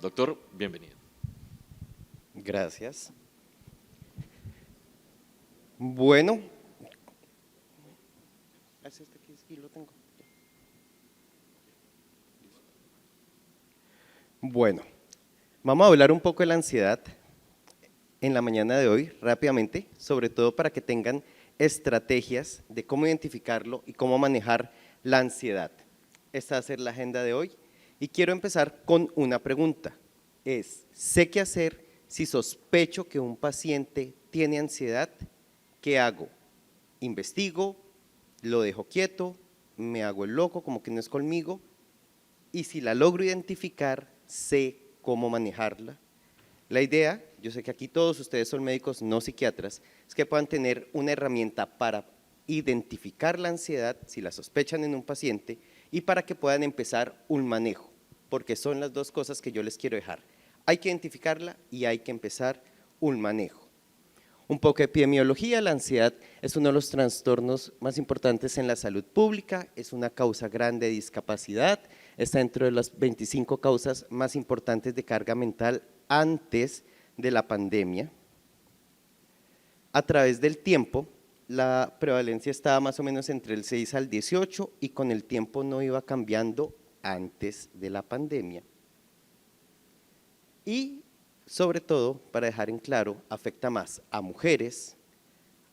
Doctor, bienvenido. Gracias. Bueno, bueno, vamos a hablar un poco de la ansiedad en la mañana de hoy, rápidamente, sobre todo para que tengan estrategias de cómo identificarlo y cómo manejar la ansiedad. Esta va a ser la agenda de hoy y quiero empezar con una pregunta. ¿Sé qué hacer si sospecho que un paciente tiene ansiedad? ¿Qué hago? ¿Investigo? ¿Lo dejo quieto? ¿Me hago el loco como que no es conmigo? Y si la logro identificar, sé cómo manejarla. La idea, yo sé que aquí todos ustedes son médicos, no psiquiatras, es que puedan tener una herramienta para identificar la ansiedad, si la sospechan en un paciente, y para que puedan empezar un manejo, porque son las dos cosas que yo les quiero dejar. Hay que identificarla y hay que empezar un manejo. Un poco de epidemiología, la ansiedad es uno de los trastornos más importantes en la salud pública, es una causa grande de discapacidad, está dentro de las 25 causas más importantes de carga mental antes de la pandemia. A través del tiempo, la prevalencia estaba más o menos entre el 6 al 18 y con el tiempo no iba cambiando antes de la pandemia. Y sobre todo, para dejar en claro, afecta más a mujeres,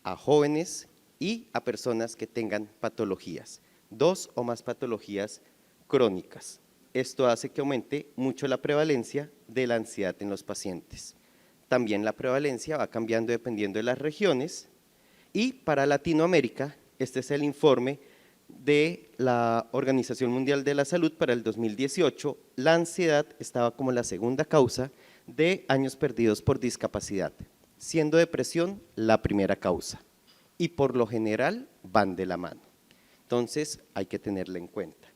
a jóvenes y a personas que tengan patologías, 2 o más patologías crónicas. Esto hace que aumente mucho la prevalencia de la ansiedad en los pacientes. También la prevalencia va cambiando dependiendo de las regiones y para Latinoamérica, este es el informe de la Organización Mundial de la Salud para el 2018, la ansiedad estaba como la segunda causa de años perdidos por discapacidad, siendo depresión la primera causa y por lo general van de la mano. Entonces hay que tenerla en cuenta.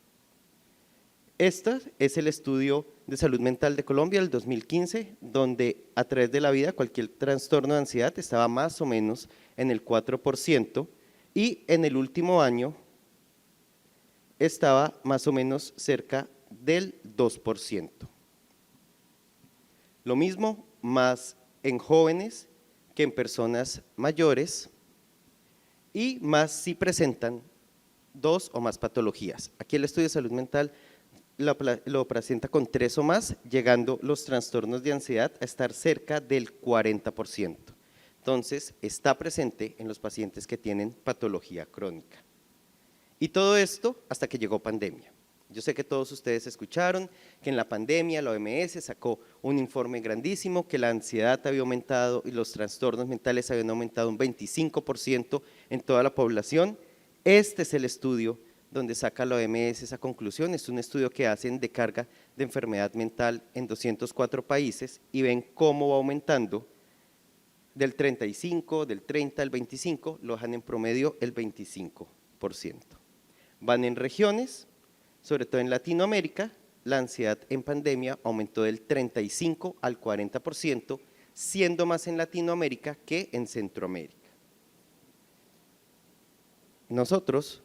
Este es el estudio de salud mental de Colombia del 2015, donde a través de la vida cualquier trastorno de ansiedad estaba más o menos en el 4% y en el último año estaba más o menos cerca del 2%. Lo mismo más en jóvenes que en personas mayores y más si presentan 2 o más patologías. Aquí el estudio de salud mental lo presenta con 3 o más, llegando los trastornos de ansiedad a estar cerca del 40%. Entonces, está presente en los pacientes que tienen patología crónica. Y todo esto hasta que llegó pandemia. Yo sé que todos ustedes escucharon que en la pandemia la OMS sacó un informe grandísimo que la ansiedad había aumentado y los trastornos mentales habían aumentado un 25% en toda la población. Este es el estudio donde saca la OMS esa conclusión, es un estudio que hacen de carga de enfermedad mental en 204 países y ven cómo va aumentando del 35, del 30 al 25, lo dejan en promedio el 25%. Van en regiones, sobre todo en Latinoamérica, la ansiedad en pandemia aumentó del 35 al 40%, siendo más en Latinoamérica que en Centroamérica. Nosotros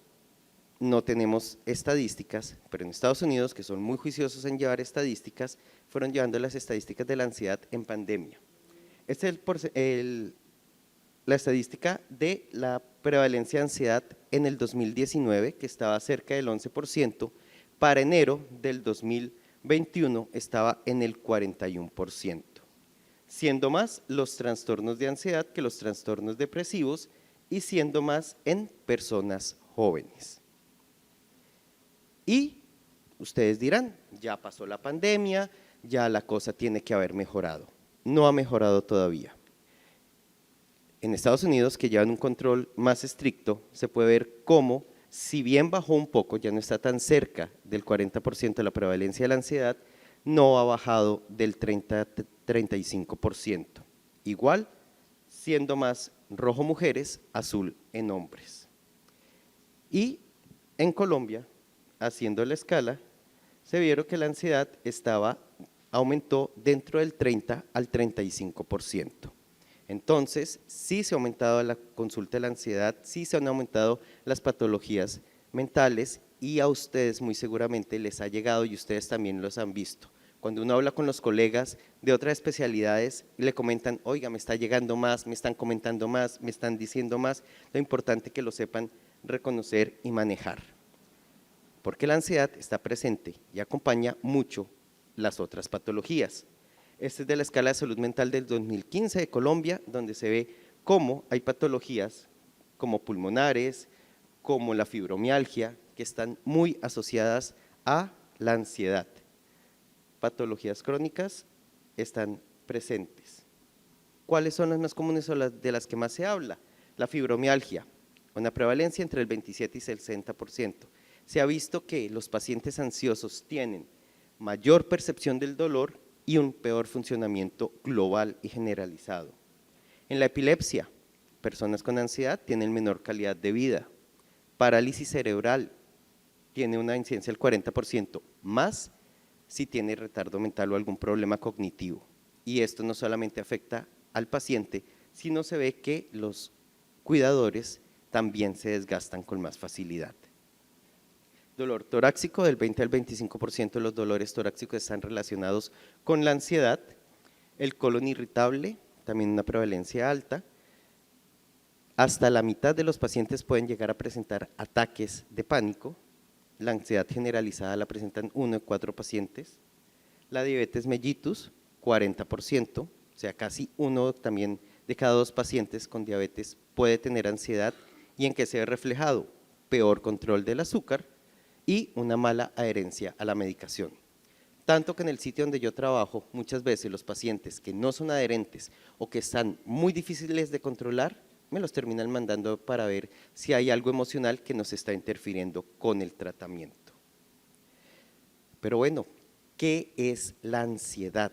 no tenemos estadísticas, pero en Estados Unidos, que son muy juiciosos en llevar estadísticas, fueron llevando las estadísticas de la ansiedad en pandemia. Esta es la estadística de la prevalencia de ansiedad en el 2019, que estaba cerca del 11%, para enero del 2021 estaba en el 41%, siendo más los trastornos de ansiedad que los trastornos depresivos y siendo más en personas jóvenes. Y ustedes dirán, ya pasó la pandemia, ya la cosa tiene que haber mejorado. No ha mejorado todavía. En Estados Unidos, que llevan un control más estricto, se puede ver cómo, si bien bajó un poco, ya no está tan cerca del 40% de la prevalencia de la ansiedad, no ha bajado del 30-35%. Igual, siendo más rojo mujeres, azul en hombres. Y en Colombia, haciendo la escala, se vieron que la ansiedad aumentó dentro del 30 al 35%. Entonces, sí se ha aumentado la consulta de la ansiedad, sí se han aumentado las patologías mentales y a ustedes muy seguramente les ha llegado y ustedes también los han visto. Cuando uno habla con los colegas de otras especialidades, le comentan, oiga, me está llegando más, me están comentando más, me están diciendo más, lo importante que lo sepan reconocer y manejar. Porque la ansiedad está presente y acompaña mucho las otras patologías. Este es de la escala de salud mental del 2015 de Colombia, donde se ve cómo hay patologías como pulmonares, como la fibromialgia, que están muy asociadas a la ansiedad. Patologías crónicas están presentes. ¿Cuáles son las más comunes o las de las que más se habla? La fibromialgia, una prevalencia entre el 27 y el 60%. Se ha visto que los pacientes ansiosos tienen mayor percepción del dolor y un peor funcionamiento global y generalizado. En la epilepsia, personas con ansiedad tienen menor calidad de vida. Parálisis cerebral tiene una incidencia del 40% más si tiene retardo mental o algún problema cognitivo. Y esto no solamente afecta al paciente, sino se ve que los cuidadores también se desgastan con más facilidad. Dolor torácico, del 20 al 25% de los dolores torácicos están relacionados con la ansiedad. El colon irritable, también una prevalencia alta. Hasta la mitad de los pacientes pueden llegar a presentar ataques de pánico. La ansiedad generalizada la presentan 1 de 4 pacientes. La diabetes mellitus, 40%, o sea, casi uno también de cada 2 pacientes con diabetes puede tener ansiedad. ¿Y en qué se ve reflejado? Peor control del azúcar y una mala adherencia a la medicación. Tanto que en el sitio donde yo trabajo, muchas veces los pacientes que no son adherentes o que están muy difíciles de controlar, me los terminan mandando para ver si hay algo emocional que nos está interfiriendo con el tratamiento. Pero bueno, ¿qué es la ansiedad?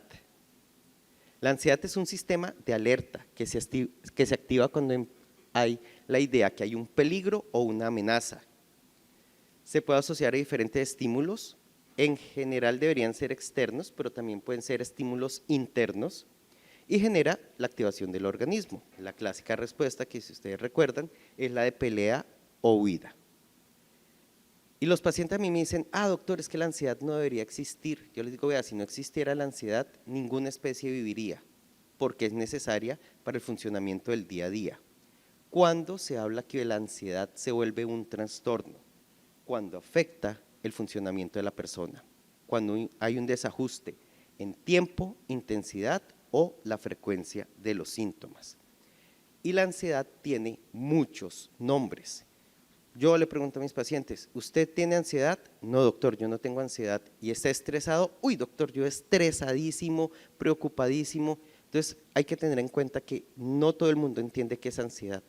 La ansiedad es un sistema de alerta que se activa cuando hay la idea que hay un peligro o una amenaza. Se puede asociar a diferentes estímulos, en general deberían ser externos, pero también pueden ser estímulos internos, y genera la activación del organismo. La clásica respuesta, que si ustedes recuerdan, es la de pelea o huida. Y los pacientes a mí me dicen, doctor, es que la ansiedad no debería existir. Yo les digo, vea, si no existiera la ansiedad, ninguna especie viviría, porque es necesaria para el funcionamiento del día a día. ¿Cuándo se habla que la ansiedad se vuelve un trastorno? Cuando afecta el funcionamiento de la persona, cuando hay un desajuste en tiempo, intensidad o la frecuencia de los síntomas. Y la ansiedad tiene muchos nombres. Yo le pregunto a mis pacientes, ¿usted tiene ansiedad? No, doctor, yo no tengo ansiedad. ¿Y está estresado? Uy, doctor, yo estresadísimo, preocupadísimo. Entonces hay que tener en cuenta que no todo el mundo entiende qué es ansiedad.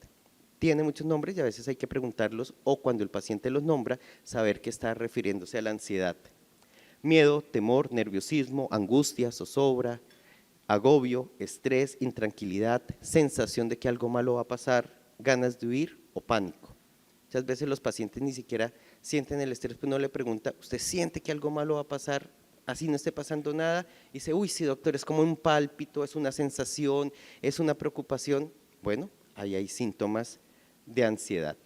Tiene muchos nombres y a veces hay que preguntarlos o cuando el paciente los nombra, saber que está refiriéndose a la ansiedad. Miedo, temor, nerviosismo, angustia, zozobra, agobio, estrés, intranquilidad, sensación de que algo malo va a pasar, ganas de huir o pánico. Muchas veces los pacientes ni siquiera sienten el estrés, pues uno le pregunta, ¿usted siente que algo malo va a pasar? Así no esté pasando nada, y dice, uy, sí, doctor, es como un pálpito, es una sensación, es una preocupación. Bueno, ahí hay síntomas de ansiedad.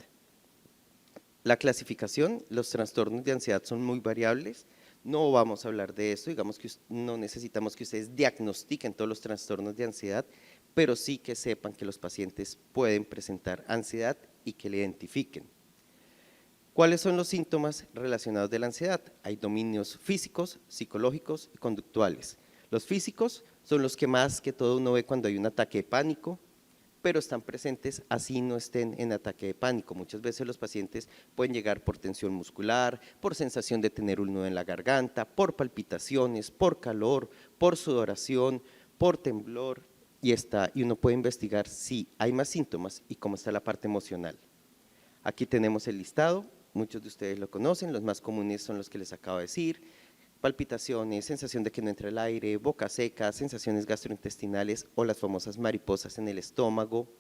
La clasificación, los trastornos de ansiedad son muy variables, no vamos a hablar de eso, digamos que no necesitamos que ustedes diagnostiquen todos los trastornos de ansiedad, pero sí que sepan que los pacientes pueden presentar ansiedad y que la identifiquen. ¿Cuáles son los síntomas relacionados de la ansiedad? Hay dominios físicos, psicológicos y conductuales. Los físicos son los que más que todo uno ve cuando hay un ataque de pánico, pero están presentes así no estén en ataque de pánico. Muchas veces los pacientes pueden llegar por tensión muscular, por sensación de tener un nudo en la garganta, por palpitaciones, por calor, por sudoración, por temblor, y uno puede investigar si hay más síntomas y cómo está la parte emocional. Aquí tenemos el listado, muchos de ustedes lo conocen, los más comunes son los que les acabo de decir: palpitaciones, sensación de que no entra el aire, boca seca, sensaciones gastrointestinales o las famosas mariposas en el estómago,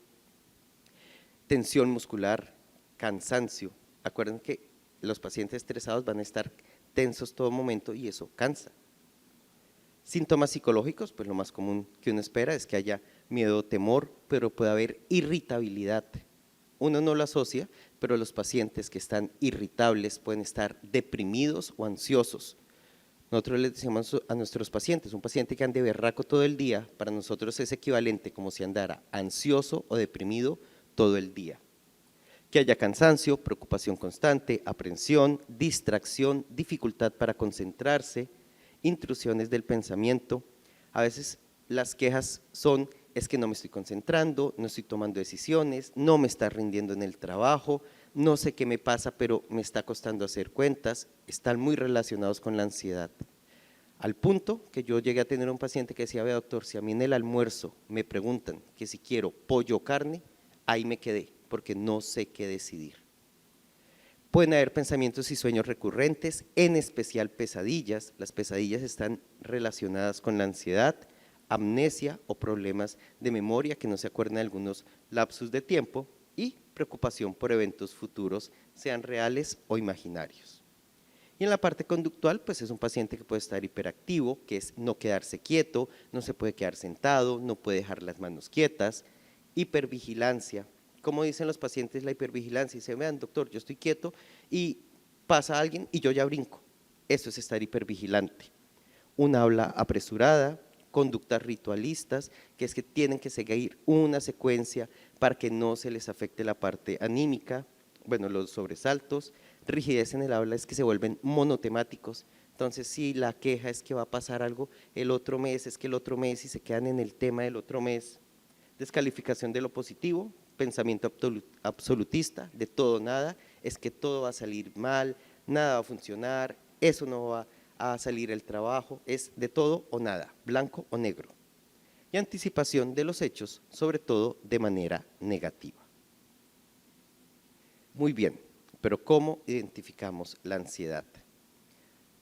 tensión muscular, cansancio. Acuérdense que los pacientes estresados van a estar tensos todo momento y eso cansa. Síntomas psicológicos, pues lo más común que uno espera es que haya miedo, temor, pero puede haber irritabilidad. Uno no lo asocia, pero los pacientes que están irritables pueden estar deprimidos o ansiosos. Nosotros les decimos a nuestros pacientes, un paciente que ande berraco todo el día, para nosotros es equivalente como si andara ansioso o deprimido todo el día. Que haya cansancio, preocupación constante, aprensión, distracción, dificultad para concentrarse, intrusiones del pensamiento. A veces las quejas son, es que no me estoy concentrando, no estoy tomando decisiones, no me está rindiendo en el trabajo, no sé qué me pasa, pero me está costando hacer cuentas. Están muy relacionados con la ansiedad. Al punto que yo llegué a tener un paciente que decía, vea doctor, si a mí en el almuerzo me preguntan que si quiero pollo o carne, ahí me quedé, porque no sé qué decidir. Pueden haber pensamientos y sueños recurrentes, en especial pesadillas. Las pesadillas están relacionadas con la ansiedad, amnesia o problemas de memoria que no se acuerdan de algunos lapsus de tiempo y preocupación por eventos futuros, sean reales o imaginarios. Y en la parte conductual, pues es un paciente que puede estar hiperactivo, que es no quedarse quieto, no se puede quedar sentado, no puede dejar las manos quietas, hipervigilancia. Como dicen los pacientes la hipervigilancia, dicen, vean doctor, yo estoy quieto y pasa alguien y yo ya brinco. Eso es estar hipervigilante. Una habla apresurada, conductas ritualistas, que es que tienen que seguir una secuencia para que no se les afecte la parte anímica, bueno, los sobresaltos, rigidez en el habla es que se vuelven monotemáticos, entonces si la queja es que va a pasar algo el otro mes, es que el otro mes y se quedan en el tema del otro mes, descalificación de lo positivo, pensamiento absolutista, de todo nada, es que todo va a salir mal, nada va a funcionar, eso no va a salir el trabajo, es de todo o nada, blanco o negro. Y anticipación de los hechos, sobre todo de manera negativa. Muy bien, pero ¿cómo identificamos la ansiedad?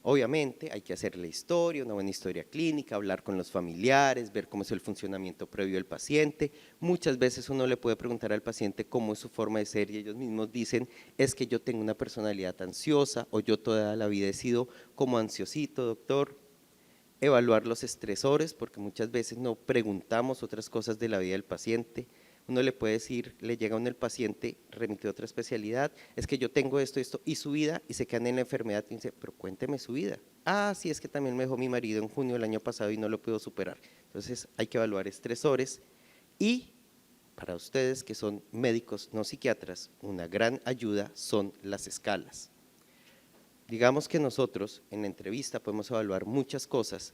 Obviamente hay que hacer la historia, una buena historia clínica, hablar con los familiares, ver cómo es el funcionamiento previo del paciente. Muchas veces uno le puede preguntar al paciente cómo es su forma de ser y ellos mismos dicen, es que yo tengo una personalidad ansiosa o yo toda la vida he sido como ansiosito, doctor. Evaluar los estresores, porque muchas veces no preguntamos otras cosas de la vida del paciente. Uno le puede decir, le llega a uno el paciente remitido a otra especialidad, es que yo tengo esto, y su vida, y se quedan en la enfermedad y dice, pero cuénteme su vida. Ah, sí, es que también me dejó mi marido en junio del año pasado y no lo puedo superar. Entonces hay que evaluar estresores y para ustedes que son médicos no psiquiatras, una gran ayuda son las escalas. Digamos que nosotros en la entrevista podemos evaluar muchas cosas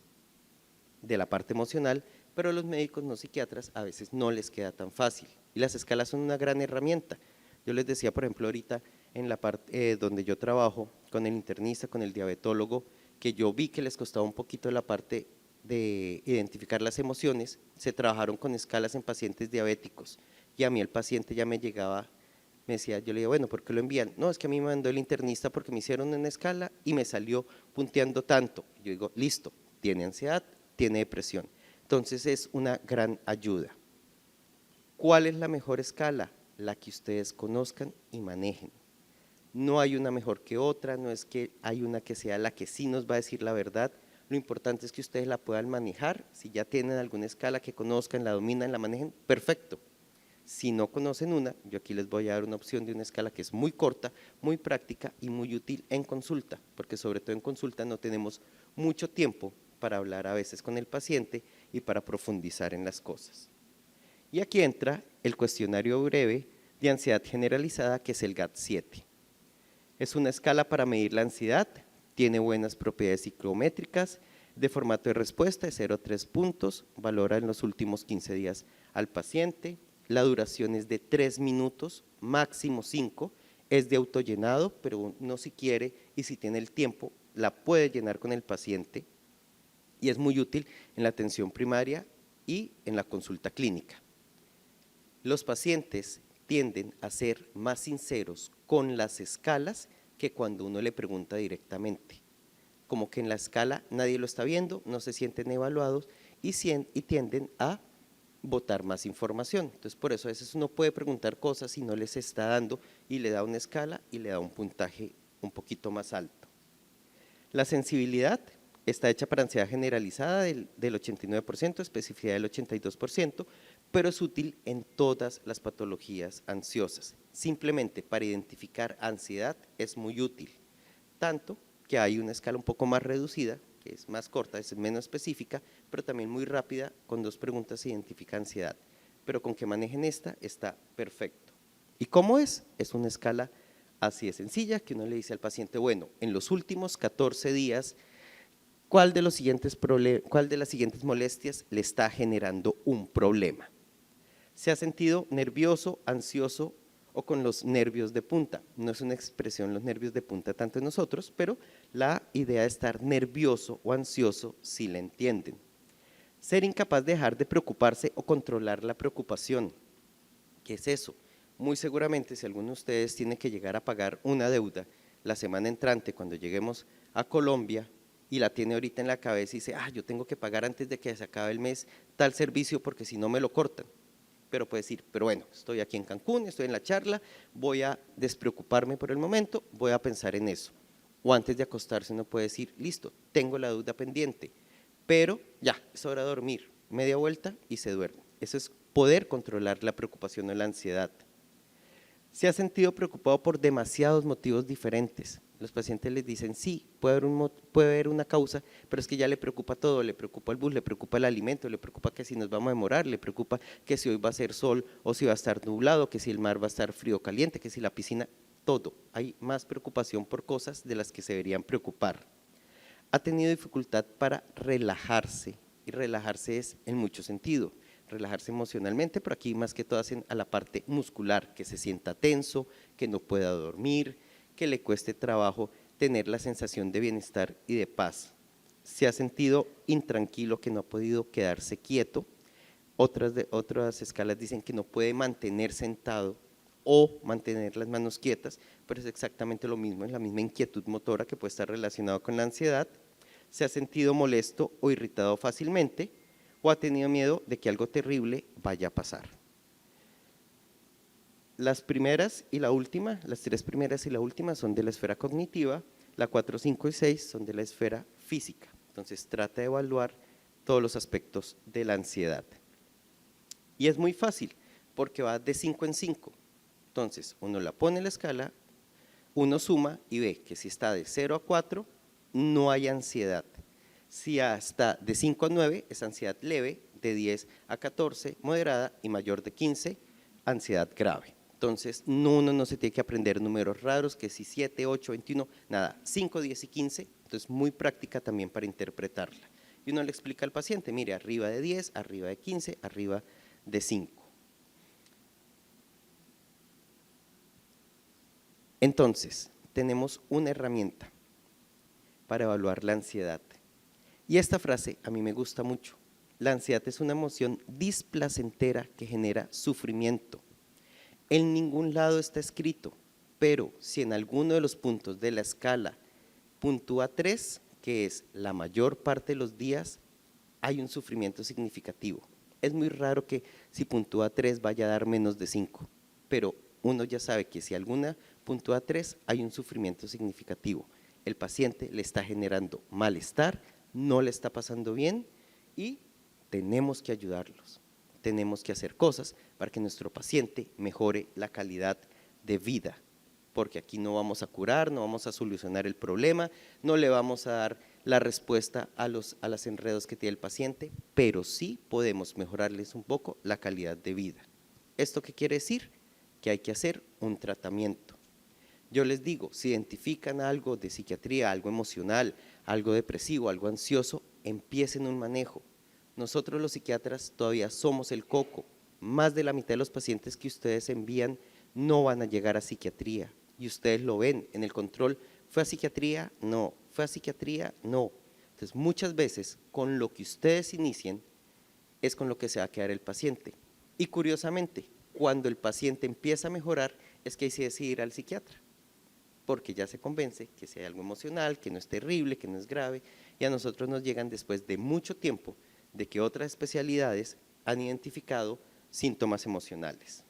de la parte emocional, pero a los médicos no psiquiatras a veces no les queda tan fácil y las escalas son una gran herramienta. Yo les decía, por ejemplo, ahorita en la parte donde yo trabajo con el internista, con el diabetólogo, que yo vi que les costaba un poquito la parte de identificar las emociones, se trabajaron con escalas en pacientes diabéticos y a mí el paciente ya me llegaba, me decía, yo le digo, bueno, ¿por qué lo envían? No, es que a mí me mandó el internista porque me hicieron una escala y me salió punteando tanto. Yo digo, listo, tiene ansiedad, tiene depresión. Entonces es una gran ayuda. ¿Cuál es la mejor escala? La que ustedes conozcan y manejen. No hay una mejor que otra, no es que hay una que sea la que sí nos va a decir la verdad. Lo importante es que ustedes la puedan manejar. Si ya tienen alguna escala que conozcan, la dominan, la manejen, perfecto. Si no conocen una, yo aquí les voy a dar una opción de una escala que es muy corta, muy práctica y muy útil en consulta, porque sobre todo en consulta no tenemos mucho tiempo para hablar a veces con el paciente y para profundizar en las cosas. Y aquí entra el cuestionario breve de ansiedad generalizada, que es el GAT-7. Es una escala para medir la ansiedad, tiene buenas propiedades psicométricas, de formato de respuesta de 0 a 3 puntos, valora en los últimos 15 días al paciente, la duración es de 3 minutos, máximo 5, es de autollenado, pero uno si quiere y si tiene el tiempo, la puede llenar con el paciente y es muy útil en la atención primaria y en la consulta clínica. Los pacientes tienden a ser más sinceros con las escalas que cuando uno le pregunta directamente. Como que en la escala nadie lo está viendo, no se sienten evaluados y tienden a botar más información. Entonces, por eso a veces uno puede preguntar cosas y no les está dando y le da una escala y le da un puntaje un poquito más alto. La sensibilidad está hecha para ansiedad generalizada del 89%, especificidad del 82%, pero es útil en todas las patologías ansiosas. Simplemente para identificar ansiedad es muy útil, tanto que hay una escala un poco más reducida que es más corta, es menos específica, pero también muy rápida, con 2 preguntas se identifica ansiedad. Pero con que manejen esta, está perfecto. ¿Y cómo es? Es una escala así de sencilla, que uno le dice al paciente, bueno, en los últimos 14 días, ¿cuál de las siguientes molestias le está generando un problema? ¿Se ha sentido nervioso, ansioso o con los nervios de punta? No es una expresión los nervios de punta tanto en nosotros, pero la idea de estar nervioso o ansioso sí la entienden. Ser incapaz de dejar de preocuparse o controlar la preocupación. ¿Qué es eso? Muy seguramente si alguno de ustedes tiene que llegar a pagar una deuda la semana entrante cuando lleguemos a Colombia y la tiene ahorita en la cabeza y dice, yo tengo que pagar antes de que se acabe el mes tal servicio porque si no me lo cortan. Pero puede decir, pero bueno, estoy aquí en Cancún, estoy en la charla, voy a despreocuparme por el momento, voy a pensar en eso. O antes de acostarse uno puede decir, listo, tengo la deuda pendiente, pero ya, es hora de dormir, media vuelta y se duerme. Eso es poder controlar la preocupación o la ansiedad. Se ha sentido preocupado por demasiados motivos diferentes. Los pacientes les dicen, sí, puede haber una causa, pero es que ya le preocupa todo, le preocupa el bus, le preocupa el alimento, le preocupa que si nos vamos a demorar, le preocupa que si hoy va a ser sol o si va a estar nublado, que si el mar va a estar frío o caliente, que si la piscina, todo. Hay más preocupación por cosas de las que se deberían preocupar. Ha tenido dificultad para relajarse, y relajarse es en mucho sentido. Relajarse emocionalmente, pero aquí más que todo hacen a la parte muscular, que se sienta tenso, que no pueda dormir, que le cueste trabajo tener la sensación de bienestar y de paz. Se ha sentido intranquilo, que no ha podido quedarse quieto. Otras escalas dicen que no puede mantener sentado o mantener las manos quietas, pero es exactamente lo mismo, es la misma inquietud motora que puede estar relacionado con la ansiedad. Se ha sentido molesto o irritado fácilmente, o ha tenido miedo de que algo terrible vaya a pasar. Las primeras y la última, las 3 primeras y la última son de la esfera cognitiva, la 4, 5 y 6 son de la esfera física. Entonces trata de evaluar todos los aspectos de la ansiedad. Y es muy fácil, porque va de 5 en 5. Entonces uno la pone en la escala, uno suma y ve que si está de 0 a 4, no hay ansiedad. Si está de 5 a 9 es ansiedad leve, de 10 a 14 moderada y mayor de 15 ansiedad grave. Entonces uno no se tiene que aprender números raros, que si 7, 8, 21, nada, 5, 10 y 15, entonces muy práctica también para interpretarla. Y uno le explica al paciente, mire, arriba de 10, arriba de 15, arriba de 5. Entonces, tenemos una herramienta para evaluar la ansiedad. Y esta frase a mí me gusta mucho. La ansiedad es una emoción displacentera que genera sufrimiento. En ningún lado está escrito, pero si en alguno de los puntos de la escala puntúa 3, que es la mayor parte de los días, hay un sufrimiento significativo. Es muy raro que si puntúa 3 vaya a dar menos de 5, pero uno ya sabe que si alguna puntúa 3 hay un sufrimiento significativo. El paciente le está generando malestar, no le está pasando bien y tenemos que ayudarlos. Tenemos que hacer cosas para que nuestro paciente mejore la calidad de vida, porque aquí no vamos a curar, no vamos a solucionar el problema, no le vamos a dar la respuesta a los enredos que tiene el paciente, pero sí podemos mejorarles un poco la calidad de vida. ¿Esto qué quiere decir? Que hay que hacer un tratamiento. Yo les digo, si identifican algo de psiquiatría, algo emocional, algo depresivo, algo ansioso, empiecen un manejo. Nosotros los psiquiatras todavía somos el coco. Más de la mitad de los pacientes que ustedes envían no van a llegar a psiquiatría. Y ustedes lo ven en el control. ¿Fue a psiquiatría? No. ¿Fue a psiquiatría? No. Entonces, muchas veces, con lo que ustedes inicien, es con lo que se va a quedar el paciente. Y curiosamente, cuando el paciente empieza a mejorar, es que ahí se decide ir al psiquiatra, porque ya se convence que si hay algo emocional, que no es terrible, que no es grave, y a nosotros nos llegan después de mucho tiempo de que otras especialidades han identificado síntomas emocionales.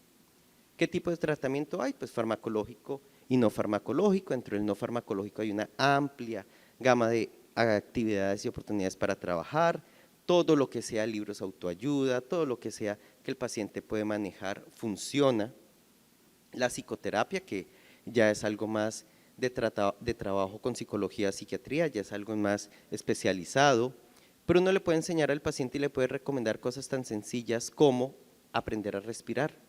¿Qué tipo de tratamiento hay? Pues farmacológico y no farmacológico. Dentro del no farmacológico hay una amplia gama de actividades y oportunidades para trabajar. Todo lo que sea libros autoayuda, todo lo que sea que el paciente puede manejar funciona. La psicoterapia, que ya es algo más de trabajo con psicología, psiquiatría, ya es algo más especializado, pero uno le puede enseñar al paciente y le puede recomendar cosas tan sencillas como aprender a respirar.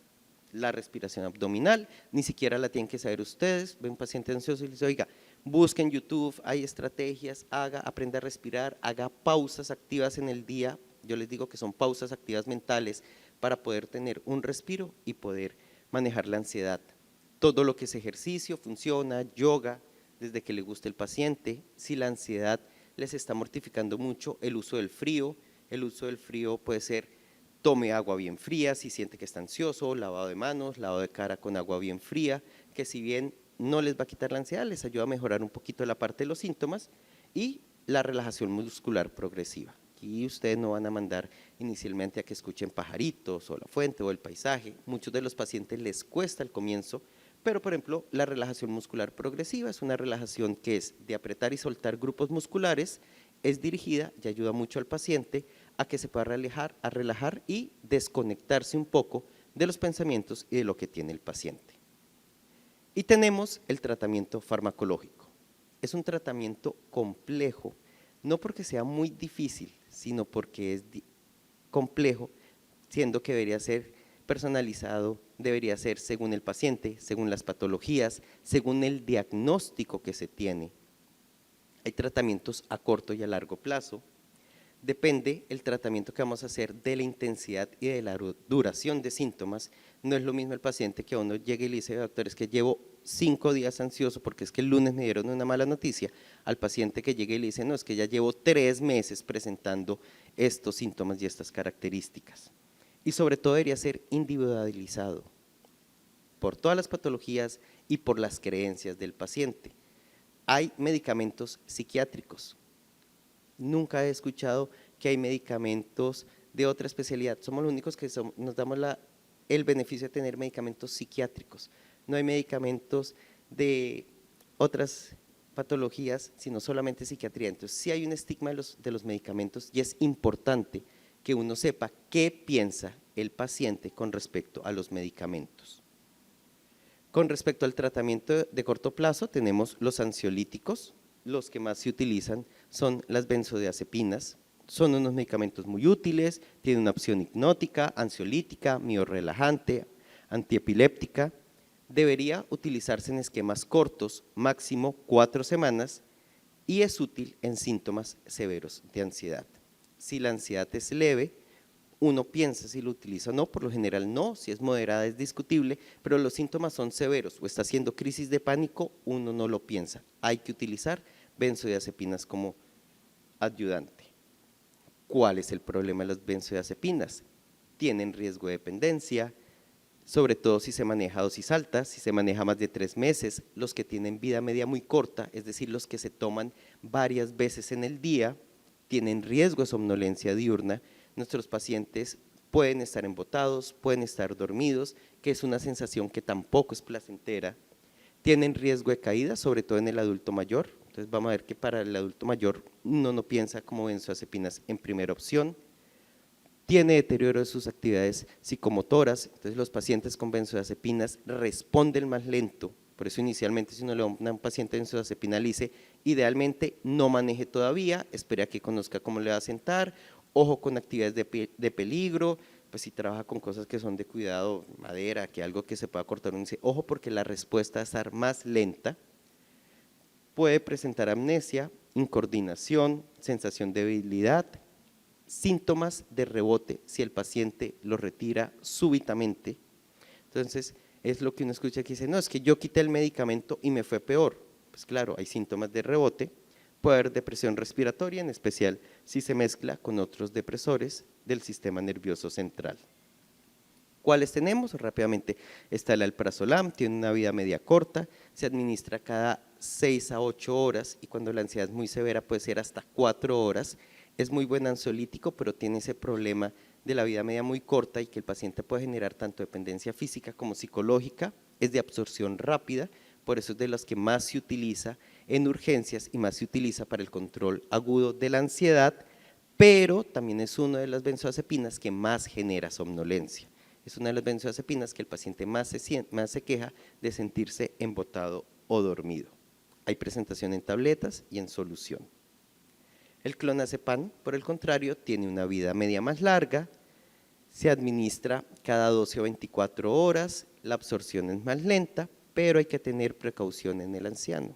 La respiración abdominal, ni siquiera la tienen que saber ustedes. Ve un paciente ansioso y le dice, oiga, busca en YouTube, hay estrategias, aprenda a respirar, haga pausas activas en el día. Yo les digo que son pausas activas mentales para poder tener un respiro y poder manejar la ansiedad. Todo lo que es ejercicio funciona, yoga, desde que le guste el paciente. Si la ansiedad les está mortificando mucho, el uso del frío puede ser tome agua bien fría si siente que está ansioso, lavado de manos, lavado de cara con agua bien fría, que si bien no les va a quitar la ansiedad, les ayuda a mejorar un poquito la parte de los síntomas, y la relajación muscular progresiva. Aquí ustedes no van a mandar inicialmente a que escuchen pajaritos o la fuente o el paisaje. Muchos de los pacientes les cuesta al comienzo, pero por ejemplo la relajación muscular progresiva es una relajación que es de apretar y soltar grupos musculares, es dirigida y ayuda mucho al paciente a que se pueda relajar y desconectarse un poco de los pensamientos y de lo que tiene el paciente. Y tenemos el tratamiento farmacológico. Es un tratamiento complejo, no porque sea muy difícil, sino porque es complejo, siendo que debería ser personalizado, debería ser según el paciente, según las patologías, según el diagnóstico que se tiene. Hay tratamientos a corto y a largo plazo. Depende el tratamiento que vamos a hacer de la intensidad y de la duración de síntomas. No es lo mismo el paciente que a uno llegue y le dice, doctor, es que llevo 5 días ansioso porque es que el lunes me dieron una mala noticia, al paciente que llegue y le dice, no, es que ya llevo 3 meses presentando estos síntomas y estas características. Y sobre todo debería ser individualizado por todas las patologías y por las creencias del paciente. Hay medicamentos psiquiátricos. Nunca he escuchado que hay medicamentos de otra especialidad. Somos los únicos que nos damos el beneficio de tener medicamentos psiquiátricos. No hay medicamentos de otras patologías, sino solamente psiquiatría. Entonces, sí hay un estigma de los medicamentos y es importante que uno sepa qué piensa el paciente con respecto a los medicamentos. Con respecto al tratamiento de corto plazo, tenemos los ansiolíticos. Los que más se utilizan son las benzodiazepinas. Son unos medicamentos muy útiles, tienen una opción hipnótica, ansiolítica, miorrelajante, antiepiléptica. Debería utilizarse en esquemas cortos, máximo 4 semanas, y es útil en síntomas severos de ansiedad. Si la ansiedad es leve, uno piensa si lo utiliza o no, por lo general no, si es moderada es discutible, pero los síntomas son severos o está haciendo crisis de pánico, uno no lo piensa. Hay que utilizar benzodiazepinas como ayudante. ¿Cuál es el problema de las benzodiazepinas? Tienen riesgo de dependencia, sobre todo si se maneja dosis altas, si se maneja más de 3 meses, los que tienen vida media muy corta, es decir, los que se toman varias veces en el día, tienen riesgo de somnolencia diurna. Nuestros pacientes pueden estar embotados, pueden estar dormidos, que es una sensación que tampoco es placentera. Tienen riesgo de caída, sobre todo en el adulto mayor. Entonces vamos a ver que para el adulto mayor uno no piensa como benzodiazepinas en primera opción. Tiene deterioro de sus actividades psicomotoras, entonces los pacientes con benzodiazepinas responden más lento. Por eso inicialmente si uno le da a un paciente benzodiazepina le dice, idealmente no maneje todavía, espere a que conozca cómo le va a sentar, ojo con actividades de peligro, pues si trabaja con cosas que son de cuidado, madera, que algo que se pueda cortar, uno dice, ojo porque la respuesta va a estar más lenta. Puede presentar amnesia, incoordinación, sensación de debilidad, síntomas de rebote si el paciente lo retira súbitamente. Entonces es lo que uno escucha que dice, no, es que yo quité el medicamento y me fue peor. Pues claro, hay síntomas de rebote. Puede haber depresión respiratoria, en especial si se mezcla con otros depresores del sistema nervioso central. ¿Cuáles tenemos? Rápidamente está el alprazolam, tiene una vida media corta, se administra cada 6 a 8 horas y cuando la ansiedad es muy severa puede ser hasta 4 horas. Es muy buen ansiolítico, pero tiene ese problema de la vida media muy corta y que el paciente puede generar tanto dependencia física como psicológica, es de absorción rápida, por eso es de las que más se utiliza en urgencias y más se utiliza para el control agudo de la ansiedad, pero también es una de las benzodiazepinas que más genera somnolencia. Es una de las benzodiazepinas que el paciente más se queja de sentirse embotado o dormido. Hay presentación en tabletas y en solución. El clonazepam, por el contrario, tiene una vida media más larga, se administra cada 12 o 24 horas, la absorción es más lenta, pero hay que tener precaución en el anciano,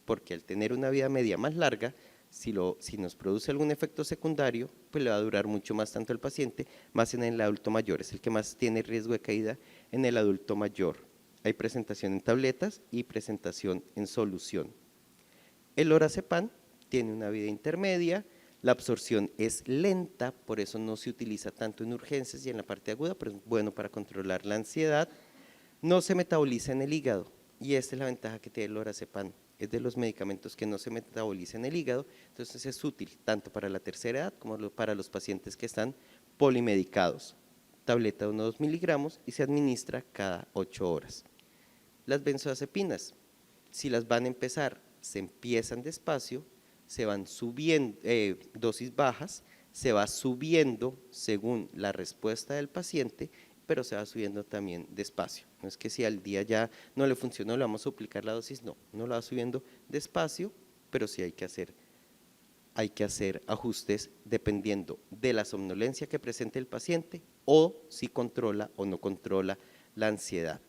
porque al tener una vida media más larga, si nos produce algún efecto secundario, pues le va a durar mucho más tanto al paciente, más en el adulto mayor, es el que más tiene riesgo de caída en el adulto mayor. Hay presentación en tabletas y presentación en solución. El lorazepam tiene una vida intermedia, la absorción es lenta, por eso no se utiliza tanto en urgencias y en la parte aguda, pero es bueno para controlar la ansiedad. No se metaboliza en el hígado y esta es la ventaja que tiene el lorazepam. Es de los medicamentos que no se metaboliza en el hígado, entonces es útil tanto para la tercera edad como para los pacientes que están polimedicados. Tableta de 1 o 2 miligramos y se administra cada 8 horas. Las benzodiazepinas, si las van a empezar, se empiezan despacio, se van subiendo, dosis bajas, se va subiendo según la respuesta del paciente, pero se va subiendo también despacio. No es que si al día ya no le funcionó, le vamos a duplicar la dosis, no, uno lo va subiendo despacio, pero sí hay que hacer ajustes dependiendo de la somnolencia que presente el paciente o si controla o no controla la ansiedad.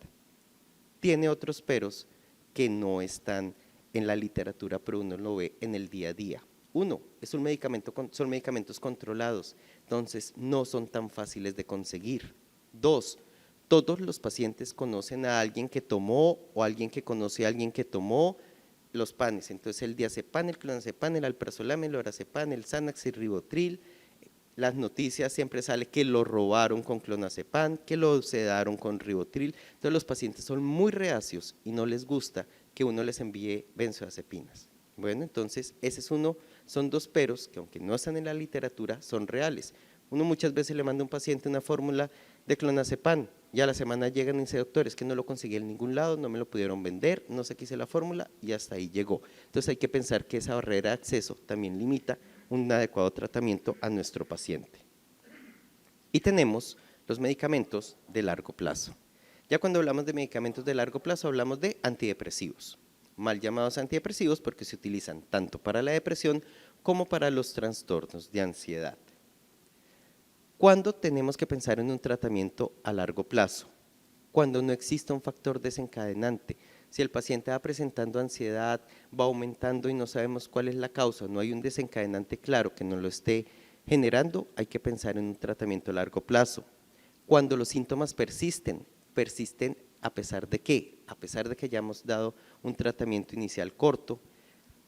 Tiene otros peros que no están en la literatura, pero uno lo ve en el día a día. Uno, son medicamentos controlados, entonces no son tan fáciles de conseguir. Dos, todos los pacientes conocen a alguien que tomó o alguien que conoce a alguien que tomó los panes, entonces el diazepam, el clonazepam, el alprazolam, el lorazepam, el Xanax, el ribotril. Las noticias siempre sale que lo robaron con clonazepam, que lo sedaron con ribotril, entonces los pacientes son muy reacios y no les gusta que uno les envíe benzodiazepinas. Bueno, entonces ese es uno, son dos peros que aunque no están en la literatura, son reales. Uno muchas veces le manda a un paciente una fórmula de clonazepam, ya a la semana llegan y dice, doctor, es que no lo conseguí en ningún lado, no me lo pudieron vender, no sé qué hice la fórmula y hasta ahí llegó. Entonces hay que pensar que esa barrera de acceso también limita un adecuado tratamiento a nuestro paciente. Y tenemos los medicamentos de largo plazo. Ya cuando hablamos de medicamentos de largo plazo hablamos de antidepresivos, mal llamados antidepresivos porque se utilizan tanto para la depresión como para los trastornos de ansiedad. ¿Cuándo tenemos que pensar en un tratamiento a largo plazo? Cuando no exista un factor desencadenante. Si el paciente va presentando ansiedad, va aumentando y no sabemos cuál es la causa, no hay un desencadenante claro que nos lo esté generando, hay que pensar en un tratamiento a largo plazo. Cuando los síntomas persisten a pesar de qué, a pesar de que hayamos dado un tratamiento inicial corto,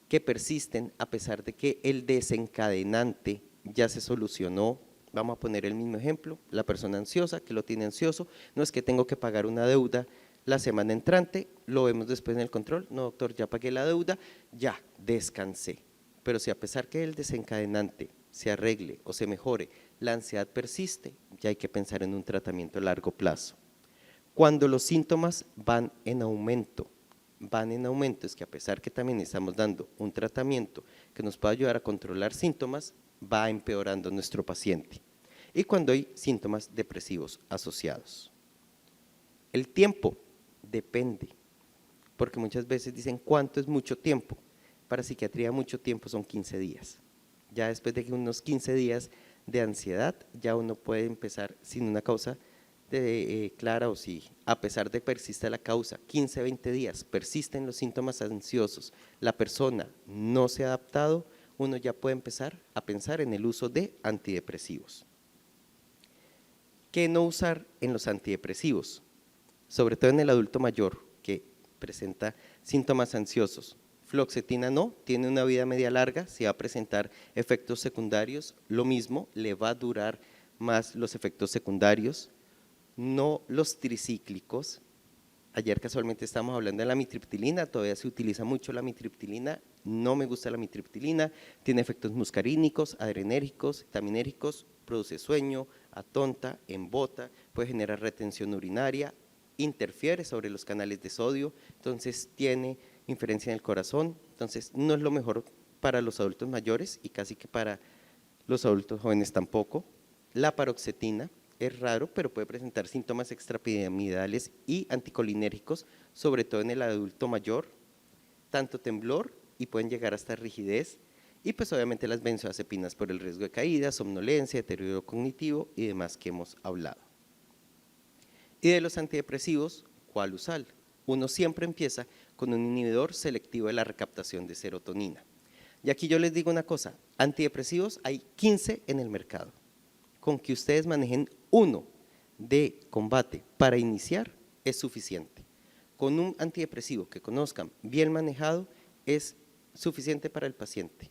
que persisten a pesar de que el desencadenante ya se solucionó. Vamos a poner el mismo ejemplo, la persona ansiosa que lo tiene ansioso, no es que tengo que pagar una deuda la semana entrante, lo vemos después en el control, no doctor, ya pagué la deuda, ya descansé. Pero si a pesar que el desencadenante se arregle o se mejore, la ansiedad persiste, ya hay que pensar en un tratamiento a largo plazo. Cuando los síntomas van en aumento, es que a pesar que también estamos dando un tratamiento que nos puede ayudar a controlar síntomas, va empeorando nuestro paciente. Y cuando hay síntomas depresivos asociados. El tiempo depende, porque muchas veces dicen ¿cuánto es mucho tiempo? Para psiquiatría mucho tiempo son 15 días. Ya después de unos 15 días de ansiedad, ya uno puede empezar sin una causa clara o si a pesar de que persista la causa, 15, 20 días, persisten los síntomas ansiosos, la persona no se ha adaptado, uno ya puede empezar a pensar en el uso de antidepresivos. ¿Qué no usar en los antidepresivos? Sobre todo en el adulto mayor que presenta síntomas ansiosos. Fluoxetina no, tiene una vida media larga, si va a presentar efectos secundarios, lo mismo, le va a durar más los efectos secundarios. No los tricíclicos, ayer casualmente estábamos hablando de la amitriptilina, todavía se utiliza mucho la amitriptilina, no me gusta la amitriptilina, tiene efectos muscarínicos, adrenérgicos, hitaminérgicos, produce sueño, atonta, embota, puede generar retención urinaria, interfiere sobre los canales de sodio, entonces tiene inferencia en el corazón, entonces no es lo mejor para los adultos mayores y casi que para los adultos jóvenes tampoco. La paroxetina es raro, pero puede presentar síntomas extrapiramidales y anticolinérgicos, sobre todo en el adulto mayor. tanto temblor y pueden llegar hasta rigidez, y pues obviamente las benzodiazepinas por el riesgo de caída, somnolencia, deterioro cognitivo y demás que hemos hablado. Y de los antidepresivos, ¿cuál usar? Uno siempre empieza con un inhibidor selectivo de la recaptación de serotonina. Y aquí yo les digo una cosa, antidepresivos hay 15 en el mercado. Con que ustedes manejen uno de combate para iniciar es suficiente. Con un antidepresivo que conozcan bien manejado es suficiente para el paciente.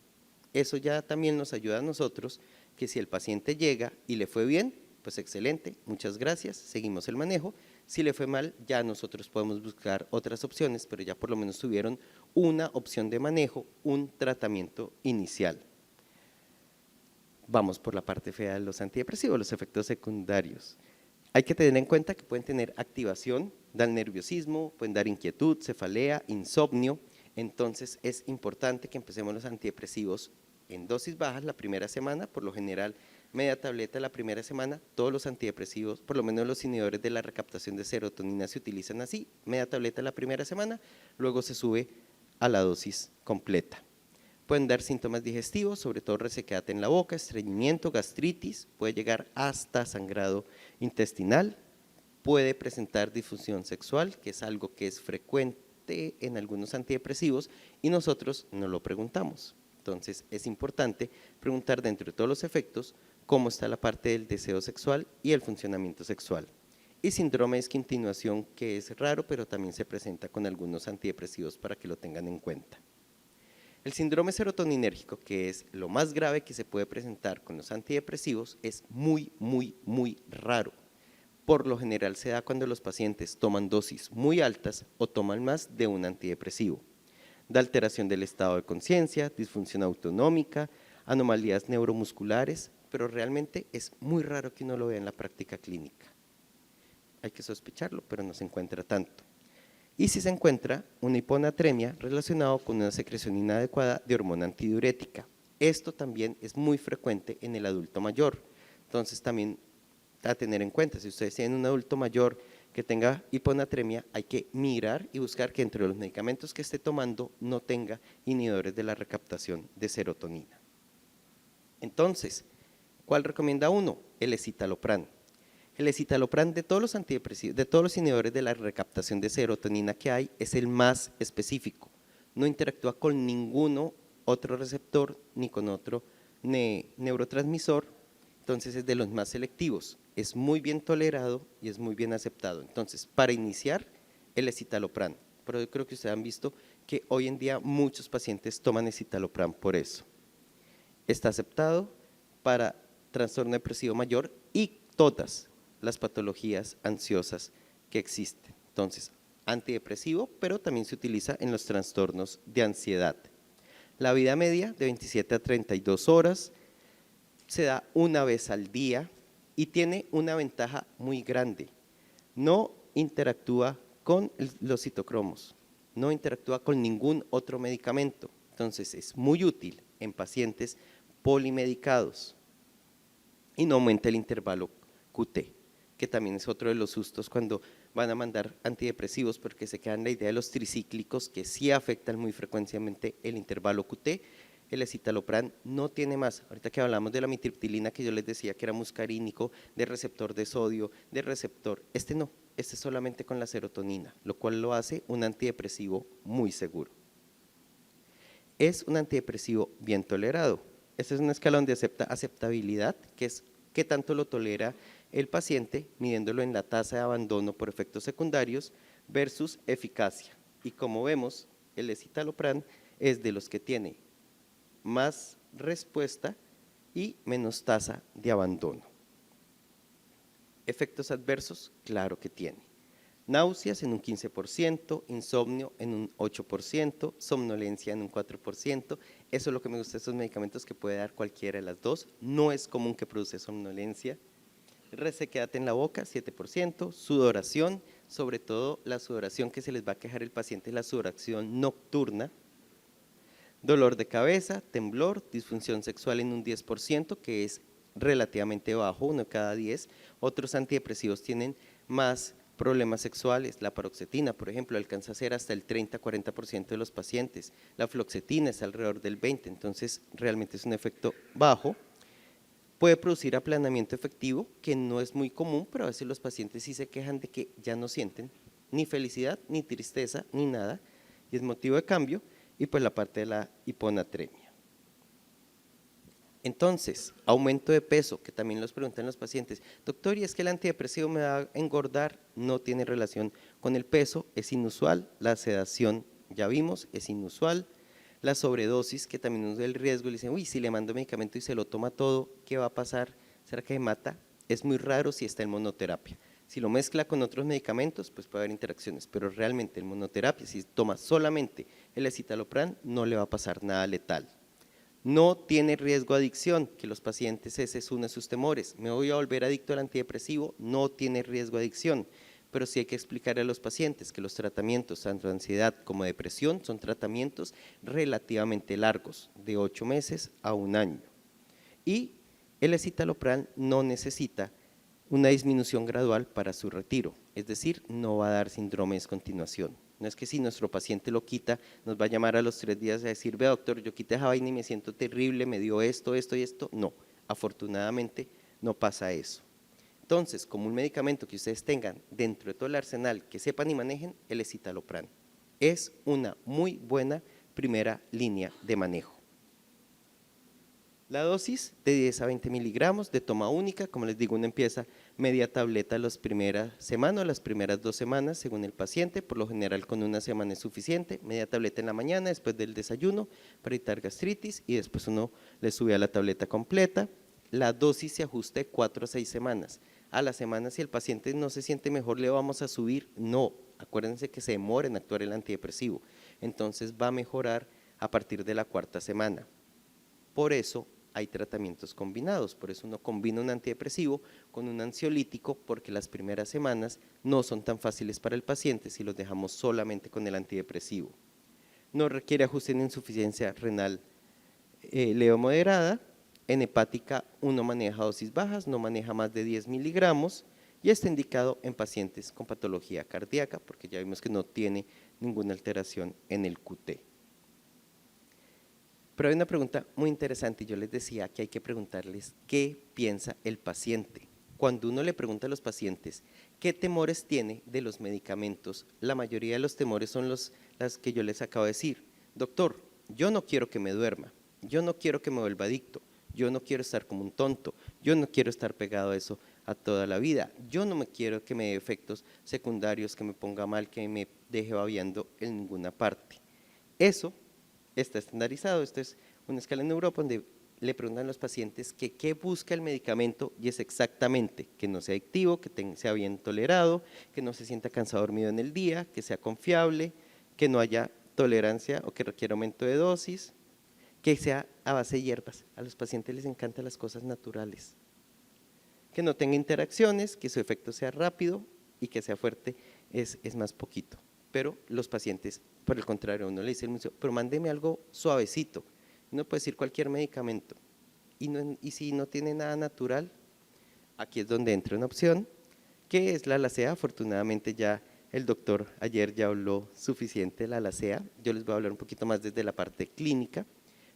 Eso ya también nos ayuda a nosotros, que si el paciente llega y le fue bien, pues excelente, muchas gracias, seguimos el manejo. Si le fue mal, ya nosotros podemos buscar otras opciones, pero ya por lo menos tuvieron una opción de manejo, un tratamiento inicial. Vamos por la parte fea de los antidepresivos, los efectos secundarios. Hay que tener en cuenta que pueden tener activación, dan nerviosismo, pueden dar inquietud, cefalea, insomnio. Entonces es importante que empecemos los antidepresivos en dosis bajas la primera semana, por lo general media tableta la primera semana. Todos los antidepresivos, por lo menos los inhibidores de la recaptación de serotonina se utilizan así, media tableta la primera semana, luego se sube a la dosis completa. Pueden dar síntomas digestivos, sobre todo resequedad en la boca, estreñimiento, gastritis, puede llegar hasta sangrado intestinal, puede presentar disfunción sexual, que es algo que es frecuente en algunos antidepresivos y nosotros no lo preguntamos. Entonces es importante preguntar dentro de todos los efectos cómo está la parte del deseo sexual y el funcionamiento sexual. Y síndrome de descontinuación, que es raro, pero también se presenta con algunos antidepresivos para que lo tengan en cuenta. El síndrome serotoninérgico, que es lo más grave que se puede presentar con los antidepresivos, es muy raro. Por lo general se da cuando los pacientes toman dosis muy altas o toman más de un antidepresivo. Da alteración del estado de conciencia, disfunción autonómica, anomalías neuromusculares, pero realmente es muy raro que uno lo vea en la práctica clínica. Hay que sospecharlo, pero no se encuentra tanto. Y si se encuentra una hiponatremia relacionada con una secreción inadecuada de hormona antidiurética. Esto también es muy frecuente en el adulto mayor. Entonces también a tener en cuenta, si ustedes tienen un adulto mayor que tenga hiponatremia, hay que mirar y buscar que entre los medicamentos que esté tomando no tenga inhibidores de la recaptación de serotonina. Entonces, ¿cuál recomienda uno? El escitalopram. El escitalopram de todos los antidepresivos, de todos los inhibidores de la recaptación de serotonina que hay, es el más específico. No interactúa con ninguno otro receptor ni con otro neurotransmisor, entonces es de los más selectivos. Es muy bien tolerado y es muy bien aceptado. Entonces, para iniciar, el escitalopram. Pero yo creo que ustedes han visto que hoy en día muchos pacientes toman escitalopram por eso. Está aceptado para trastorno depresivo mayor y todas las patologías ansiosas que existen. Entonces, antidepresivo, pero también se utiliza en los trastornos de ansiedad. La vida media de 27 a 32 horas, se da una vez al día y tiene una ventaja muy grande. No interactúa con los citocromos, no interactúa con ningún otro medicamento. Entonces es muy útil en pacientes polimedicados y no aumenta el intervalo QT, que también es otro de los sustos cuando van a mandar antidepresivos, porque se quedan la idea de los tricíclicos que sí afectan muy frecuentemente el intervalo QT. El escitalopram no tiene más. Ahorita que hablamos de la amitriptilina, que yo les decía que era muscarínico, de receptor de sodio, de receptor, este no, este es solamente con la serotonina, lo cual lo hace un antidepresivo muy seguro. Es un antidepresivo bien tolerado. Este es un escalón de aceptabilidad, que es qué tanto lo tolera el paciente, midiéndolo en la tasa de abandono por efectos secundarios versus eficacia. Y como vemos, el escitalopram es de los que tiene más respuesta y menos tasa de abandono. Efectos adversos, claro que tiene. Náuseas en un 15%, insomnio en un 8%, somnolencia en un 4%. Eso es lo que me gusta de estos medicamentos, que puede dar cualquiera de las dos. No es común que produce somnolencia. Resequedad en la boca, 7%, sudoración, sobre todo la sudoración que se les va a quejar el paciente, la sudoración nocturna. Dolor de cabeza, temblor, disfunción sexual en un 10%, que es relativamente bajo, 1 cada 10. Otros antidepresivos tienen más Problemas sexuales, la paroxetina, por ejemplo, alcanza a ser hasta el 30-40% de los pacientes. La fluoxetina es alrededor del 20%, entonces realmente es un efecto bajo. Puede producir aplanamiento efectivo, que no es muy común, pero a veces los pacientes sí se quejan de que ya no sienten ni felicidad, ni tristeza, ni nada, y es motivo de cambio, y pues la parte de la hiponatremia. Entonces, aumento de peso, que también los preguntan los pacientes. Doctor, ¿y es que el antidepresivo me va a engordar? No tiene relación con el peso, es inusual. La sedación, ya vimos, es inusual. La sobredosis, que también nos da el riesgo, le dicen, uy, si le mando medicamento y se lo toma todo, ¿qué va a pasar? ¿Será que mata? Es muy raro si está en monoterapia. Si lo mezcla con otros medicamentos, pues puede haber interacciones, pero realmente en monoterapia, si toma solamente el escitalopram, no le va a pasar nada letal. No tiene riesgo de adicción, que los pacientes ese es uno de sus temores. ¿Me voy a volver adicto al antidepresivo? No tiene riesgo de adicción, pero sí hay que explicarle a los pacientes que los tratamientos, tanto de ansiedad como de depresión, son tratamientos relativamente largos, de 8 meses a 1 año. Y el escitalopram no necesita una disminución gradual para su retiro, es decir, no va a dar síndrome de descontinuación. No es que si nuestro paciente lo quita, nos va a llamar a los 3 días a decir, ve doctor, yo quité esa vaina y me siento terrible, me dio esto, esto y esto. No, afortunadamente no pasa eso. Entonces, como un medicamento que ustedes tengan dentro de todo el arsenal, que sepan y manejen, el escitalopram es una muy buena primera línea de manejo. La dosis de 10 a 20 miligramos de toma única, como les digo, uno empieza media tableta las primeras semanas o las primeras 2 semanas según el paciente, por lo general con 1 semana es suficiente, media tableta en la mañana después del desayuno para evitar gastritis y después uno le sube a la tableta completa. La dosis se ajusta de 4 a 6 semanas. A la semana, si el paciente no se siente mejor, le vamos a subir. No, acuérdense que se demora en actuar el antidepresivo, entonces va a mejorar a partir de la 4ª semana. Por eso hay tratamientos combinados, por eso uno combina un antidepresivo con un ansiolítico, porque las primeras semanas no son tan fáciles para el paciente si los dejamos solamente con el antidepresivo. No requiere ajuste en insuficiencia renal leve o moderada. En hepática uno maneja dosis bajas, no maneja más de 10 miligramos y está indicado en pacientes con patología cardíaca, porque ya vimos que no tiene ninguna alteración en el QT. Pero hay una pregunta muy interesante y yo les decía que hay que preguntarles qué piensa el paciente. Cuando uno le pregunta a los pacientes qué temores tiene de los medicamentos, la mayoría de los temores son las que yo les acabo de decir. Doctor, yo no quiero que me duerma, yo no quiero que me vuelva adicto, yo no quiero estar como un tonto, yo no quiero estar pegado a eso a toda la vida, yo no me quiero que me dé efectos secundarios, que me ponga mal, que me deje babeando en ninguna parte. Eso está estandarizado, esto es una escala en Europa donde le preguntan a los pacientes que qué busca el medicamento y es exactamente que no sea adictivo, que sea bien tolerado, que no se sienta cansado dormido en el día, que sea confiable, que no haya tolerancia o que requiera aumento de dosis, que sea a base de hierbas. A los pacientes les encantan las cosas naturales, que no tenga interacciones, que su efecto sea rápido y que sea fuerte es más poquito. Pero los pacientes, por el contrario, uno le dice, pero mándeme algo suavecito. Uno puede decir cualquier medicamento. Y si no tiene nada natural, aquí es donde entra una opción, que es la Alacea. Afortunadamente ya el doctor ayer ya habló suficiente de la Alacea. Yo les voy a hablar un poquito más desde la parte clínica.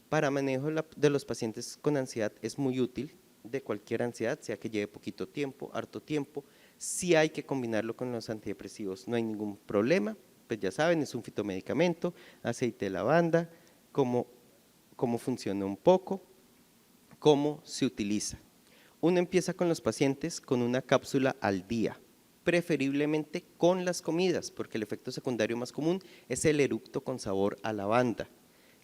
Para manejo de los pacientes con ansiedad es muy útil, de cualquier ansiedad, sea que lleve poquito tiempo, harto tiempo. Si hay que combinarlo con los antidepresivos, no hay ningún problema. Pues ya saben, es un fitomedicamento, aceite de lavanda, cómo funciona un poco, cómo se utiliza. Uno empieza con los pacientes con una cápsula al día, preferiblemente con las comidas, porque el efecto secundario más común es el eructo con sabor a lavanda.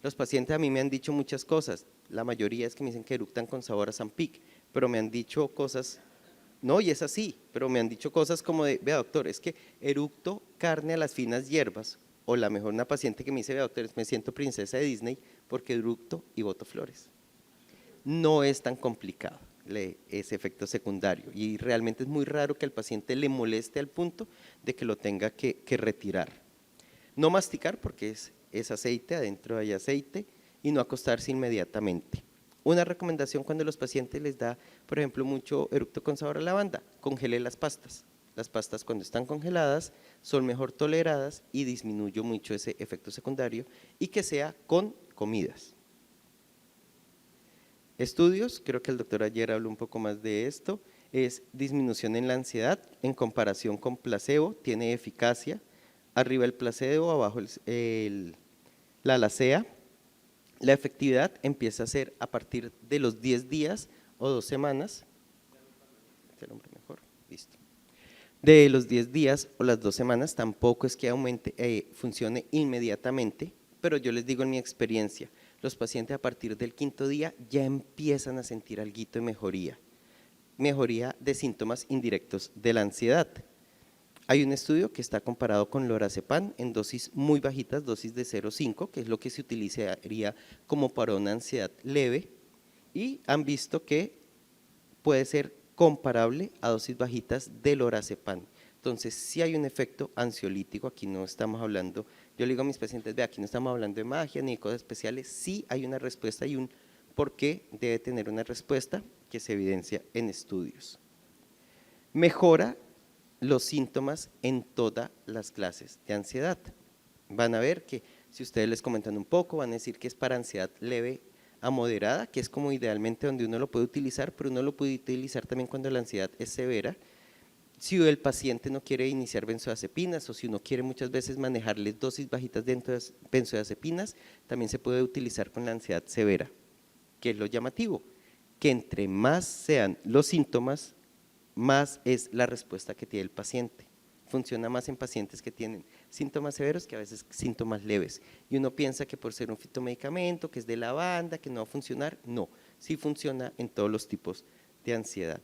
Los pacientes a mí me han dicho muchas cosas, la mayoría es que me dicen que eructan con sabor a Zampic, pero me han dicho cosas. No, y es así, pero me han dicho cosas como de, vea doctor, es que eructo carne a las finas hierbas, o la mejor una paciente que me dice, vea doctor, me siento princesa de Disney porque eructo y boto flores. No es tan complicado ese efecto secundario y realmente es muy raro que al paciente le moleste al punto de que lo tenga que retirar. No masticar porque es aceite, adentro hay aceite, y no acostarse inmediatamente. Una recomendación cuando los pacientes les da, por ejemplo, mucho eructo con sabor a lavanda, congele las pastas. Las pastas cuando están congeladas son mejor toleradas y disminuye mucho ese efecto secundario, y que sea con comidas. Estudios, creo que el doctor ayer habló un poco más de esto, es disminución en la ansiedad en comparación con placebo, tiene eficacia, arriba el placebo, abajo la alacea. La efectividad empieza a ser a partir de los 10 días o 2 semanas. Mejor, listo. De los 10 días o las 2 semanas, tampoco es que aumente, funcione inmediatamente, pero yo les digo en mi experiencia, los pacientes a partir del 5.º día ya empiezan a sentir alguito de mejoría de síntomas indirectos de la ansiedad. Hay un estudio que está comparado con lorazepam en dosis muy bajitas, dosis de 0,5, que es lo que se utilizaría como para una ansiedad leve, y han visto que puede ser comparable a dosis bajitas de lorazepam. Entonces, sí hay un efecto ansiolítico, aquí no estamos hablando, yo le digo a mis pacientes, ve, aquí no estamos hablando de magia ni de cosas especiales, sí hay una respuesta y un por qué debe tener una respuesta que se evidencia en estudios. Mejora los síntomas en todas las clases de ansiedad. Van a ver que si ustedes les comentan un poco, van a decir que es para ansiedad leve a moderada, que es como idealmente donde uno lo puede utilizar, pero uno lo puede utilizar también cuando la ansiedad es severa. Si el paciente no quiere iniciar benzodiazepinas, o si uno quiere muchas veces manejarles dosis bajitas de benzodiazepinas, también se puede utilizar con la ansiedad severa, que es lo llamativo, que entre más sean los síntomas, más es la respuesta que tiene el paciente. Funciona más en pacientes que tienen síntomas severos que a veces síntomas leves. Y uno piensa que por ser un fitomedicamento, que es de lavanda, que no va a funcionar. No, sí funciona en todos los tipos de ansiedad.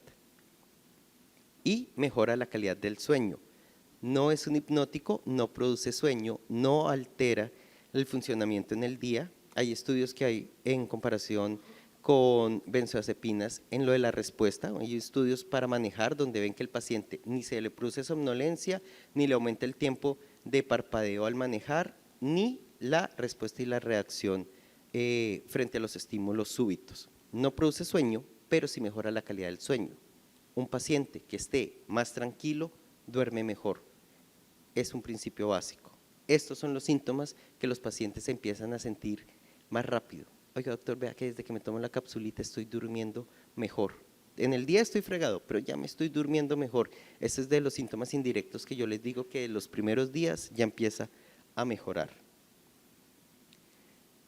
Y mejora la calidad del sueño. No es un hipnótico, no produce sueño, no altera el funcionamiento en el día. Hay estudios que hay en comparación con benzodiazepinas en lo de la respuesta. Hay estudios para manejar donde ven que el paciente ni se le produce somnolencia, ni le aumenta el tiempo de parpadeo al manejar, ni la respuesta y la reacción frente a los estímulos súbitos. No produce sueño, pero sí mejora la calidad del sueño. Un paciente que esté más tranquilo duerme mejor. Es un principio básico. Estos son los síntomas que los pacientes empiezan a sentir más rápido. Oiga, doctor, vea que desde que me tomo la capsulita estoy durmiendo mejor. En el día estoy fregado, pero ya me estoy durmiendo mejor. Este es de los síntomas indirectos que yo les digo que los primeros días ya empieza a mejorar.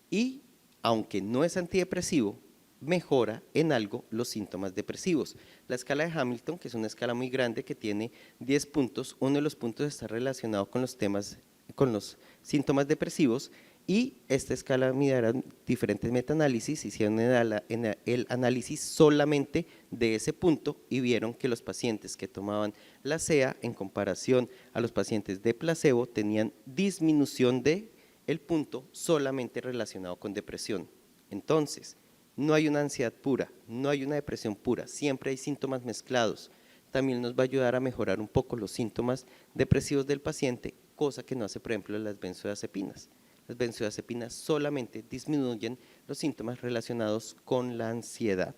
Y aunque no es antidepresivo, mejora en algo los síntomas depresivos. La escala de Hamilton, que es una escala muy grande que tiene 10 puntos, uno de los puntos está relacionado con los síntomas depresivos, y esta escala mirará diferentes metaanálisis, hicieron el análisis solamente de ese punto y vieron que los pacientes que tomaban la SEA en comparación a los pacientes de placebo tenían disminución de el punto solamente relacionado con depresión. Entonces, no hay una ansiedad pura, no hay una depresión pura, siempre hay síntomas mezclados. También nos va a ayudar a mejorar un poco los síntomas depresivos del paciente, cosa que no hace, por ejemplo, las benzodiazepinas. Las benzodiazepinas solamente disminuyen los síntomas relacionados con la ansiedad.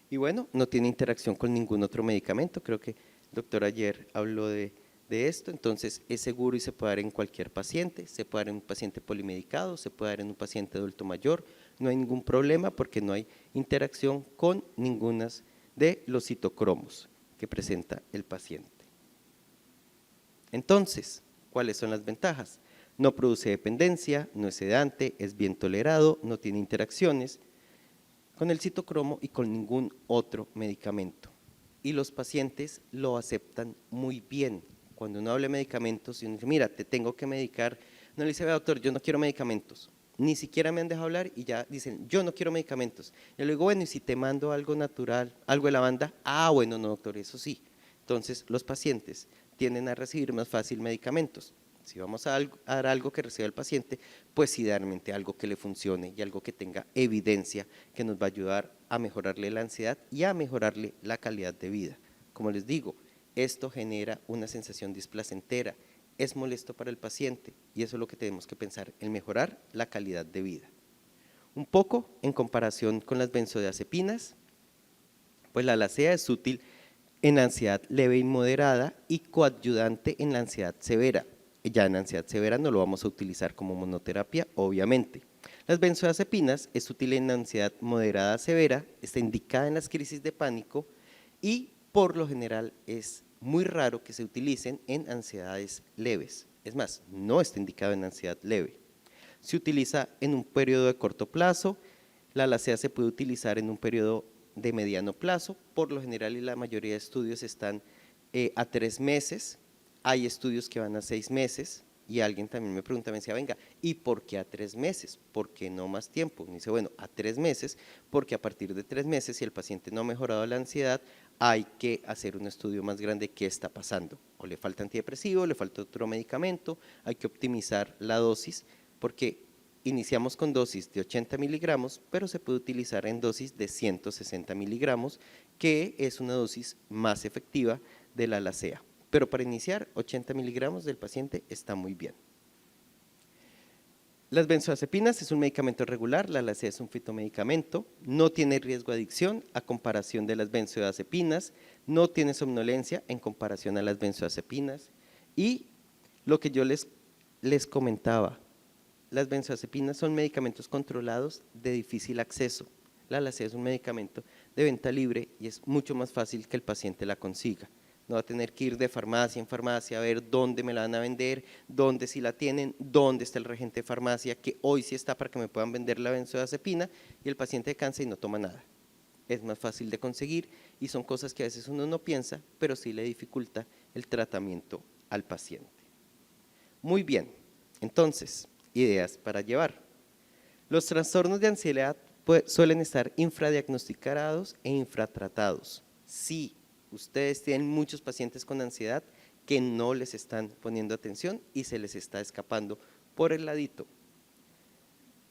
Y bueno, no tiene interacción con ningún otro medicamento, creo que el doctor ayer habló de esto, entonces es seguro y se puede dar en cualquier paciente, se puede dar en un paciente polimedicado, se puede dar en un paciente adulto mayor, no hay ningún problema porque no hay interacción con ninguno de los citocromos que presenta el paciente. Entonces, ¿cuáles son las ventajas? No produce dependencia, no es sedante, es bien tolerado, no tiene interacciones con el citocromo y con ningún otro medicamento. Y los pacientes lo aceptan muy bien. Cuando uno habla de medicamentos y uno dice, mira, te tengo que medicar, no le dice, doctor, yo no quiero medicamentos. Ni siquiera me han dejado hablar y ya dicen, yo no quiero medicamentos. Yo le digo, bueno, y si te mando algo natural, algo de lavanda, bueno, no, doctor, eso sí. Entonces, los pacientes tienden a recibir más fácil medicamentos. Si vamos a dar algo que reciba el paciente, pues idealmente algo que le funcione y algo que tenga evidencia que nos va a ayudar a mejorarle la ansiedad y a mejorarle la calidad de vida. Como les digo, esto genera una sensación displacentera, es molesto para el paciente y eso es lo que tenemos que pensar, en mejorar la calidad de vida. Un poco en comparación con las benzodiazepinas, pues la alacea es útil en ansiedad leve y moderada y coadyuvante en la ansiedad severa. Ya en ansiedad severa no lo vamos a utilizar como monoterapia, obviamente. Las benzodiazepinas es útil en ansiedad moderada severa, está indicada en las crisis de pánico y por lo general es muy raro que se utilicen en ansiedades leves. Es más, no está indicado en ansiedad leve. Se utiliza en un periodo de corto plazo, la alacea se puede utilizar en un periodo de mediano plazo, por lo general y la mayoría de estudios están a 3 meses, hay estudios que van a 6 meses, y alguien también me pregunta, me decía, venga, ¿y por qué a 3 meses? ¿Por qué no más tiempo? Me dice, bueno, a 3 meses, porque a partir de 3 meses, si el paciente no ha mejorado la ansiedad, hay que hacer un estudio más grande, ¿qué está pasando? O le falta antidepresivo, le falta otro medicamento, hay que optimizar la dosis, porque iniciamos con dosis de 80 miligramos, pero se puede utilizar en dosis de 160 miligramos, que es una dosis más efectiva de la alacea. Pero para iniciar, 80 miligramos del paciente está muy bien. Las benzodiazepinas es un medicamento regular, la alacea es un fitomedicamento, no tiene riesgo de adicción a comparación de las benzodiazepinas, no tiene somnolencia en comparación a las benzodiazepinas, y lo que yo les comentaba, las benzodiazepinas son medicamentos controlados de difícil acceso. La alacea es un medicamento de venta libre y es mucho más fácil que el paciente la consiga. No va a tener que ir de farmacia en farmacia a ver dónde me la van a vender, dónde sí la tienen, dónde está el regente de farmacia, que hoy sí está para que me puedan vender la benzodiazepina, y el paciente cansa y no toma nada. Es más fácil de conseguir y son cosas que a veces uno no piensa, pero sí le dificulta el tratamiento al paciente. Muy bien, entonces, ideas para llevar. Los trastornos de ansiedad suelen estar infradiagnosticados e infratratados. Sí, ustedes tienen muchos pacientes con ansiedad que no les están poniendo atención y se les está escapando por el ladito.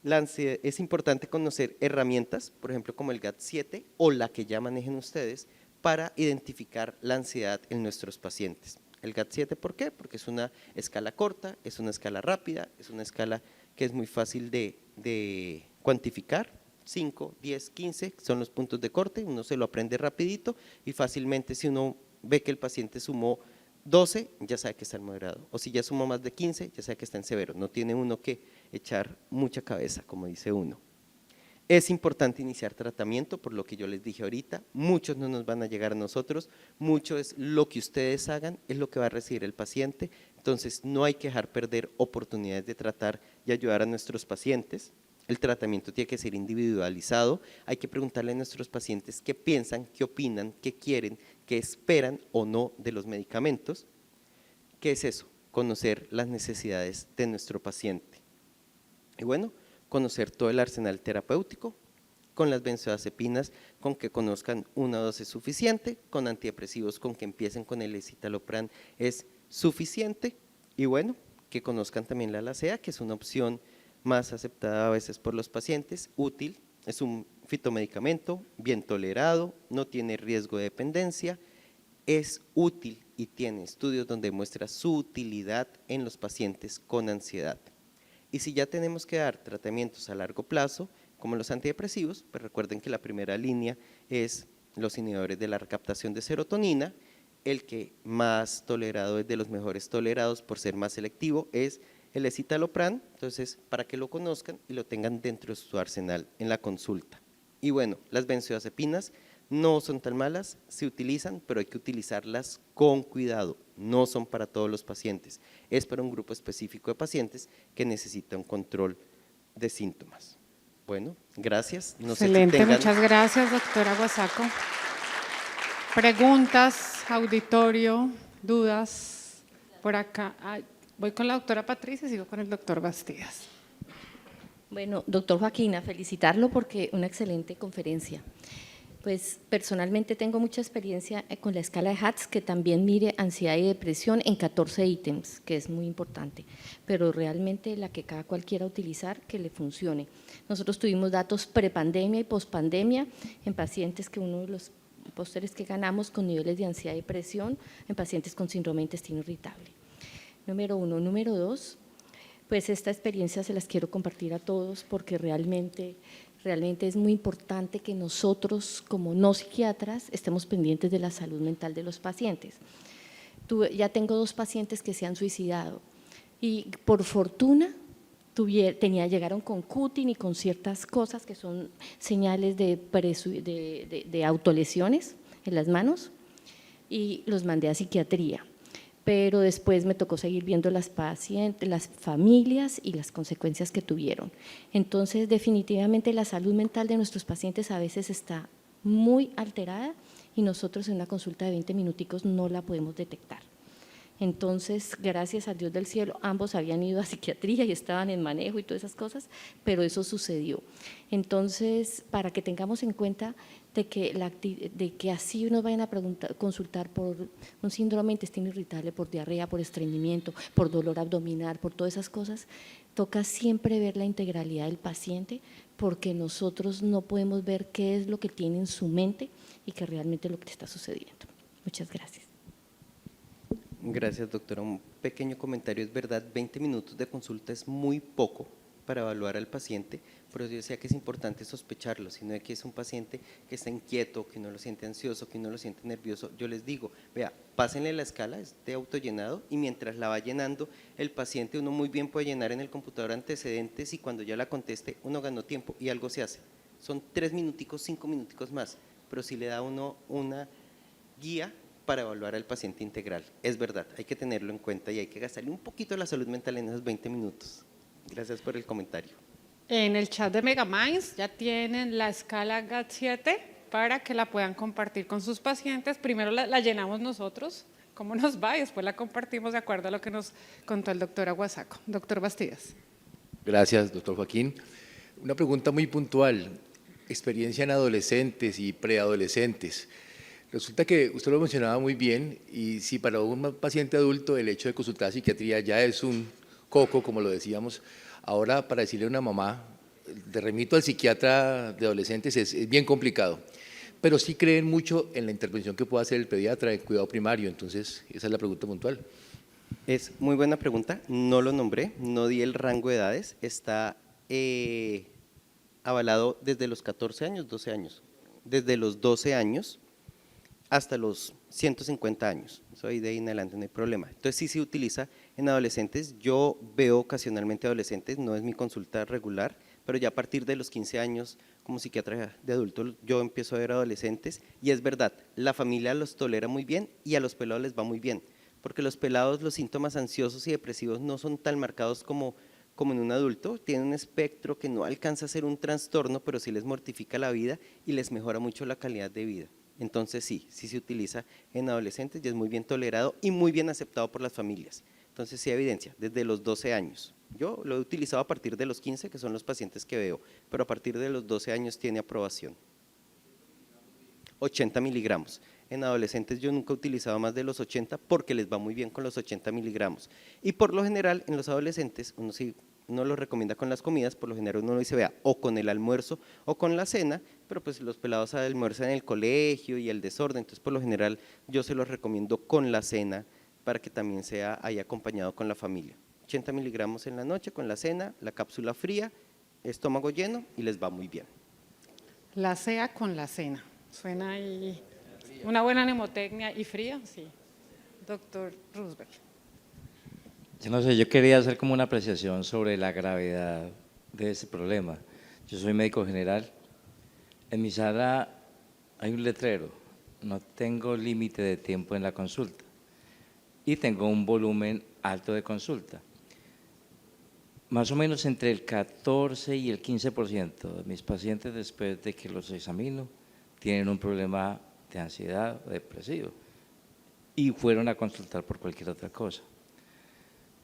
La ansiedad, es importante conocer herramientas, por ejemplo como el GAD-7 o la que ya manejen ustedes, para identificar la ansiedad en nuestros pacientes. El GAD-7, ¿por qué? Porque es una escala corta, es una escala rápida, es una escala que es muy fácil de cuantificar. 5, 10, 15 son los puntos de corte, uno se lo aprende rapidito y fácilmente si uno ve que el paciente sumó 12, ya sabe que está en moderado, o si ya sumó más de 15, ya sabe que está en severo, no tiene uno que echar mucha cabeza, como dice uno. Es importante iniciar tratamiento, por lo que yo les dije ahorita, muchos no nos van a llegar a nosotros, mucho es lo que ustedes hagan, es lo que va a recibir el paciente, entonces no hay que dejar perder oportunidades de tratar y ayudar a nuestros pacientes. El tratamiento tiene que ser individualizado, hay que preguntarle a nuestros pacientes qué piensan, qué opinan, qué quieren, qué esperan o no de los medicamentos. ¿Qué es eso? Conocer las necesidades de nuestro paciente. Y bueno, conocer todo el arsenal terapéutico, con las benzodiazepinas, con que conozcan una dosis suficiente, con antidepresivos, con que empiecen con el escitalopram es suficiente, y bueno, que conozcan también la alacea, que es una opción más aceptada a veces por los pacientes, útil, es un fitomedicamento, bien tolerado, no tiene riesgo de dependencia, es útil y tiene estudios donde muestra su utilidad en los pacientes con ansiedad. Y si ya tenemos que dar tratamientos a largo plazo, como los antidepresivos, pues recuerden que la primera línea es los inhibidores de la recaptación de serotonina, el que más tolerado es de los mejores tolerados por ser más selectivo es el escitalopram, entonces para que lo conozcan y lo tengan dentro de su arsenal en la consulta. Y bueno, las benzodiazepinas no son tan malas, se utilizan, pero hay que utilizarlas con cuidado, no son para todos los pacientes, es para un grupo específico de pacientes que necesita un control de síntomas. Bueno, gracias. No Excelente, sé si tengan... muchas gracias, doctora Guasaco. Preguntas, auditorio, dudas, por acá. Voy con la doctora Patricia y sigo con el doctor Bastidas. Bueno, doctor Joaquín, a felicitarlo porque una excelente conferencia. Pues personalmente tengo mucha experiencia con la escala de HATS, que también mide ansiedad y depresión en 14 ítems, que es muy importante, pero realmente la que cada cual quiera utilizar, que le funcione. Nosotros tuvimos datos prepandemia y pospandemia en pacientes que uno de los pósteres que ganamos con niveles de ansiedad y depresión en pacientes con síndrome de intestino irritable. Número 1. Número 2, pues esta experiencia se las quiero compartir a todos porque realmente Realmente es muy importante que nosotros, como no psiquiatras, estemos pendientes de la salud mental de los pacientes. Ya tengo 2 pacientes que se han suicidado y por fortuna llegaron con cutis y con ciertas cosas que son señales de autolesiones en las manos y los mandé a psiquiatría. Pero después me tocó seguir viendo las pacientes, las familias y las consecuencias que tuvieron. Entonces, definitivamente la salud mental de nuestros pacientes a veces está muy alterada y nosotros en una consulta de 20 minuticos no la podemos detectar. Entonces, gracias al Dios del cielo, ambos habían ido a psiquiatría y estaban en manejo y todas esas cosas, pero eso sucedió. Entonces, para que tengamos en cuenta de que así nos vayan a consultar por un síndrome de intestino irritable, por diarrea, por estreñimiento, por dolor abdominal, por todas esas cosas, toca siempre ver la integralidad del paciente, porque nosotros no podemos ver qué es lo que tiene en su mente y qué realmente es lo que le está sucediendo. Muchas gracias. Gracias, doctora. Un pequeño comentario, es verdad, 20 minutos de consulta es muy poco para evaluar al paciente, pero yo decía que es importante sospecharlo, sino de que es un paciente que está inquieto, que no lo siente ansioso, que no lo siente nervioso. Yo les digo, vea, pásenle la escala, es de autollenado, y mientras la va llenando el paciente, uno muy bien puede llenar en el computador antecedentes y cuando ya la conteste, uno ganó tiempo y algo se hace. Son 3 minuticos, 5 minuticos más, pero si le da uno una guía para evaluar al paciente integral. Es verdad, hay que tenerlo en cuenta y hay que gastarle un poquito de la salud mental en esos 20 minutos. Gracias por el comentario. En el chat de Megaminds ya tienen la escala GAT-7 para que la puedan compartir con sus pacientes. Primero la llenamos nosotros, cómo nos va, y después la compartimos de acuerdo a lo que nos contó el doctor Aguasaco. Doctor Bastidas. Gracias, doctor Joaquín. Una pregunta muy puntual, experiencia en adolescentes y preadolescentes. Resulta que usted lo mencionaba muy bien y si para un paciente adulto el hecho de consultar a psiquiatría ya es un coco, como lo decíamos, ahora para decirle a una mamá, te remito al psiquiatra de adolescentes es bien complicado, pero sí creen mucho en la intervención que puede hacer el pediatra en cuidado primario, entonces esa es la pregunta puntual. Es muy buena pregunta, no lo nombré, no di el rango de edades, está avalado desde los 14 años, 12 años, desde los 12 años hasta los 150 años, eso ahí de ahí en adelante no hay problema. Entonces sí se utiliza en adolescentes, yo veo ocasionalmente adolescentes, no es mi consulta regular, pero ya a partir de los 15 años como psiquiatra de adultos yo empiezo a ver adolescentes y es verdad, la familia los tolera muy bien y a los pelados les va muy bien, porque los pelados los síntomas ansiosos y depresivos no son tan marcados como en un adulto, tienen un espectro que no alcanza a ser un trastorno, pero sí les mortifica la vida y les mejora mucho la calidad de vida. Entonces sí se utiliza en adolescentes y es muy bien tolerado y muy bien aceptado por las familias. Entonces sí evidencia, desde los 12 años. Yo lo he utilizado a partir de los 15, que son los pacientes que veo, pero a partir de los 12 años tiene aprobación. 80 miligramos. En adolescentes yo nunca he utilizado más de los 80 porque les va muy bien con los 80 miligramos. Y por lo general en los adolescentes uno lo recomienda con las comidas, por lo general uno lo dice, vea, o con el almuerzo o con la cena, pero pues los pelados almuerzan en el colegio y el desorden, entonces por lo general yo se los recomiendo con la cena para que también sea ahí acompañado con la familia. 80 miligramos en la noche con la cena, la cápsula fría, estómago lleno y les va muy bien. La CEA con la cena, suena ahí una buena mnemotecnia y fría, sí. Doctor Roosevelt. Yo no sé, yo quería hacer como una apreciación sobre la gravedad de ese problema. Yo soy médico general. En mi sala hay un letrero, no tengo límite de tiempo en la consulta y tengo un volumen alto de consulta. Más o menos entre el 14 y el 15% de mis pacientes después de que los examino tienen un problema de ansiedad o depresivo y fueron a consultar por cualquier otra cosa.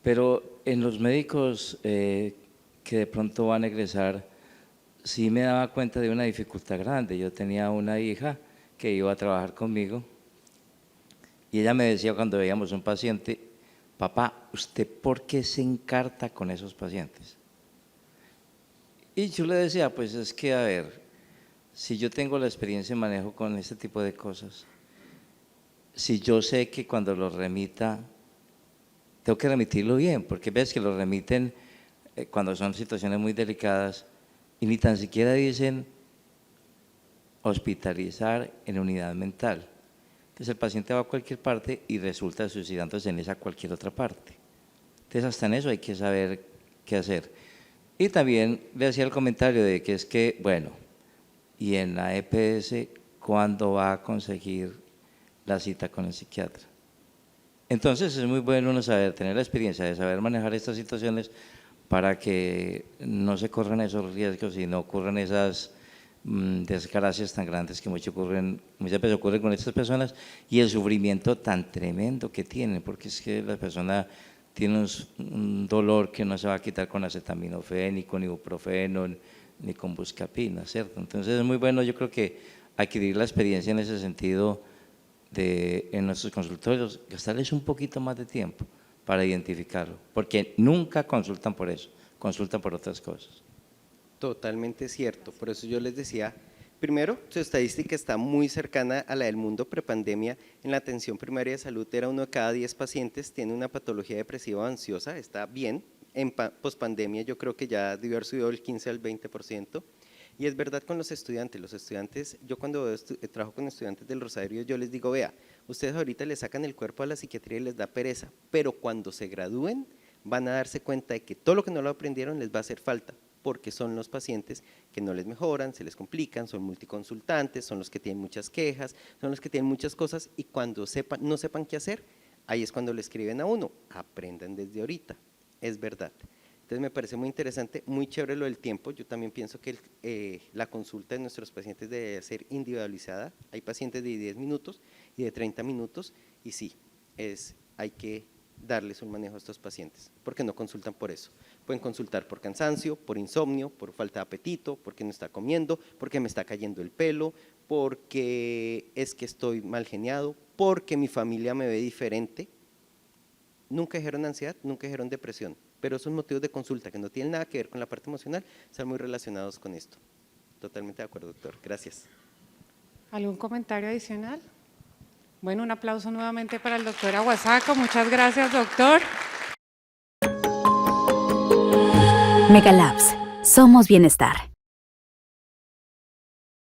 Pero en los médicos que de pronto van a egresar, sí me daba cuenta de una dificultad grande. Yo tenía una hija que iba a trabajar conmigo y ella me decía cuando veíamos un paciente, papá, ¿usted por qué se encarta con esos pacientes? Y yo le decía, pues es que, a ver, si yo tengo la experiencia en manejo con este tipo de cosas, si yo sé que cuando lo remita, tengo que remitirlo bien, porque ves que lo remiten cuando son situaciones muy delicadas y ni tan siquiera dicen hospitalizar en unidad mental. Entonces el paciente va a cualquier parte y resulta suicidándose en esa cualquier otra parte. Entonces hasta en eso hay que saber qué hacer. Y también le hacía el comentario de que es que, bueno, y en la EPS, ¿cuándo va a conseguir la cita con el psiquiatra? Entonces es muy bueno uno saber, tener la experiencia de saber manejar estas situaciones para que no se corran esos riesgos y no ocurran esas desgracias tan grandes que muchas veces ocurren con estas personas y el sufrimiento tan tremendo que tienen, porque es que la persona tiene un dolor que no se va a quitar con acetaminofén, ni con ibuprofeno, ni con buscapina, ¿cierto? Entonces es muy bueno, yo creo que adquirir la experiencia en ese sentido en nuestros consultorios, gastarles un poquito más de tiempo para identificarlo, porque nunca consultan por eso, consultan por otras cosas. Totalmente cierto, por eso yo les decía, primero, su estadística está muy cercana a la del mundo prepandemia. En la atención primaria de salud era 1 de cada 10 pacientes tiene una patología depresiva o ansiosa, está bien. En pospandemia yo creo que ya debió haber subido del 15 al 20%. Y es verdad con los estudiantes, yo cuando trabajo con estudiantes del Rosario, yo les digo, vea, ustedes ahorita le sacan el cuerpo a la psiquiatría y les da pereza, pero cuando se gradúen van a darse cuenta de que todo lo que no lo aprendieron les va a hacer falta, porque son los pacientes que no les mejoran, se les complican, son multiconsultantes, son los que tienen muchas quejas, son los que tienen muchas cosas y cuando no sepan qué hacer, ahí es cuando le escriben a uno, aprendan desde ahorita, es verdad. Entonces me parece muy interesante, muy chévere lo del tiempo. Yo también pienso que la consulta de nuestros pacientes debe ser individualizada. Hay pacientes de 10 minutos y de 30 minutos y sí, hay que darles un manejo a estos pacientes, porque no consultan por eso. Pueden consultar por cansancio, por insomnio, por falta de apetito, porque no está comiendo, porque me está cayendo el pelo, porque es que estoy mal geniado, porque mi familia me ve diferente. Nunca dijeron ansiedad, nunca dijeron depresión, pero esos motivos de consulta que no tienen nada que ver con la parte emocional están muy relacionados con esto. Totalmente de acuerdo, doctor. Gracias. ¿Algún comentario adicional? Bueno, un aplauso nuevamente para el doctor Aguasaco. Muchas gracias, doctor. Megalabs. Somos bienestar.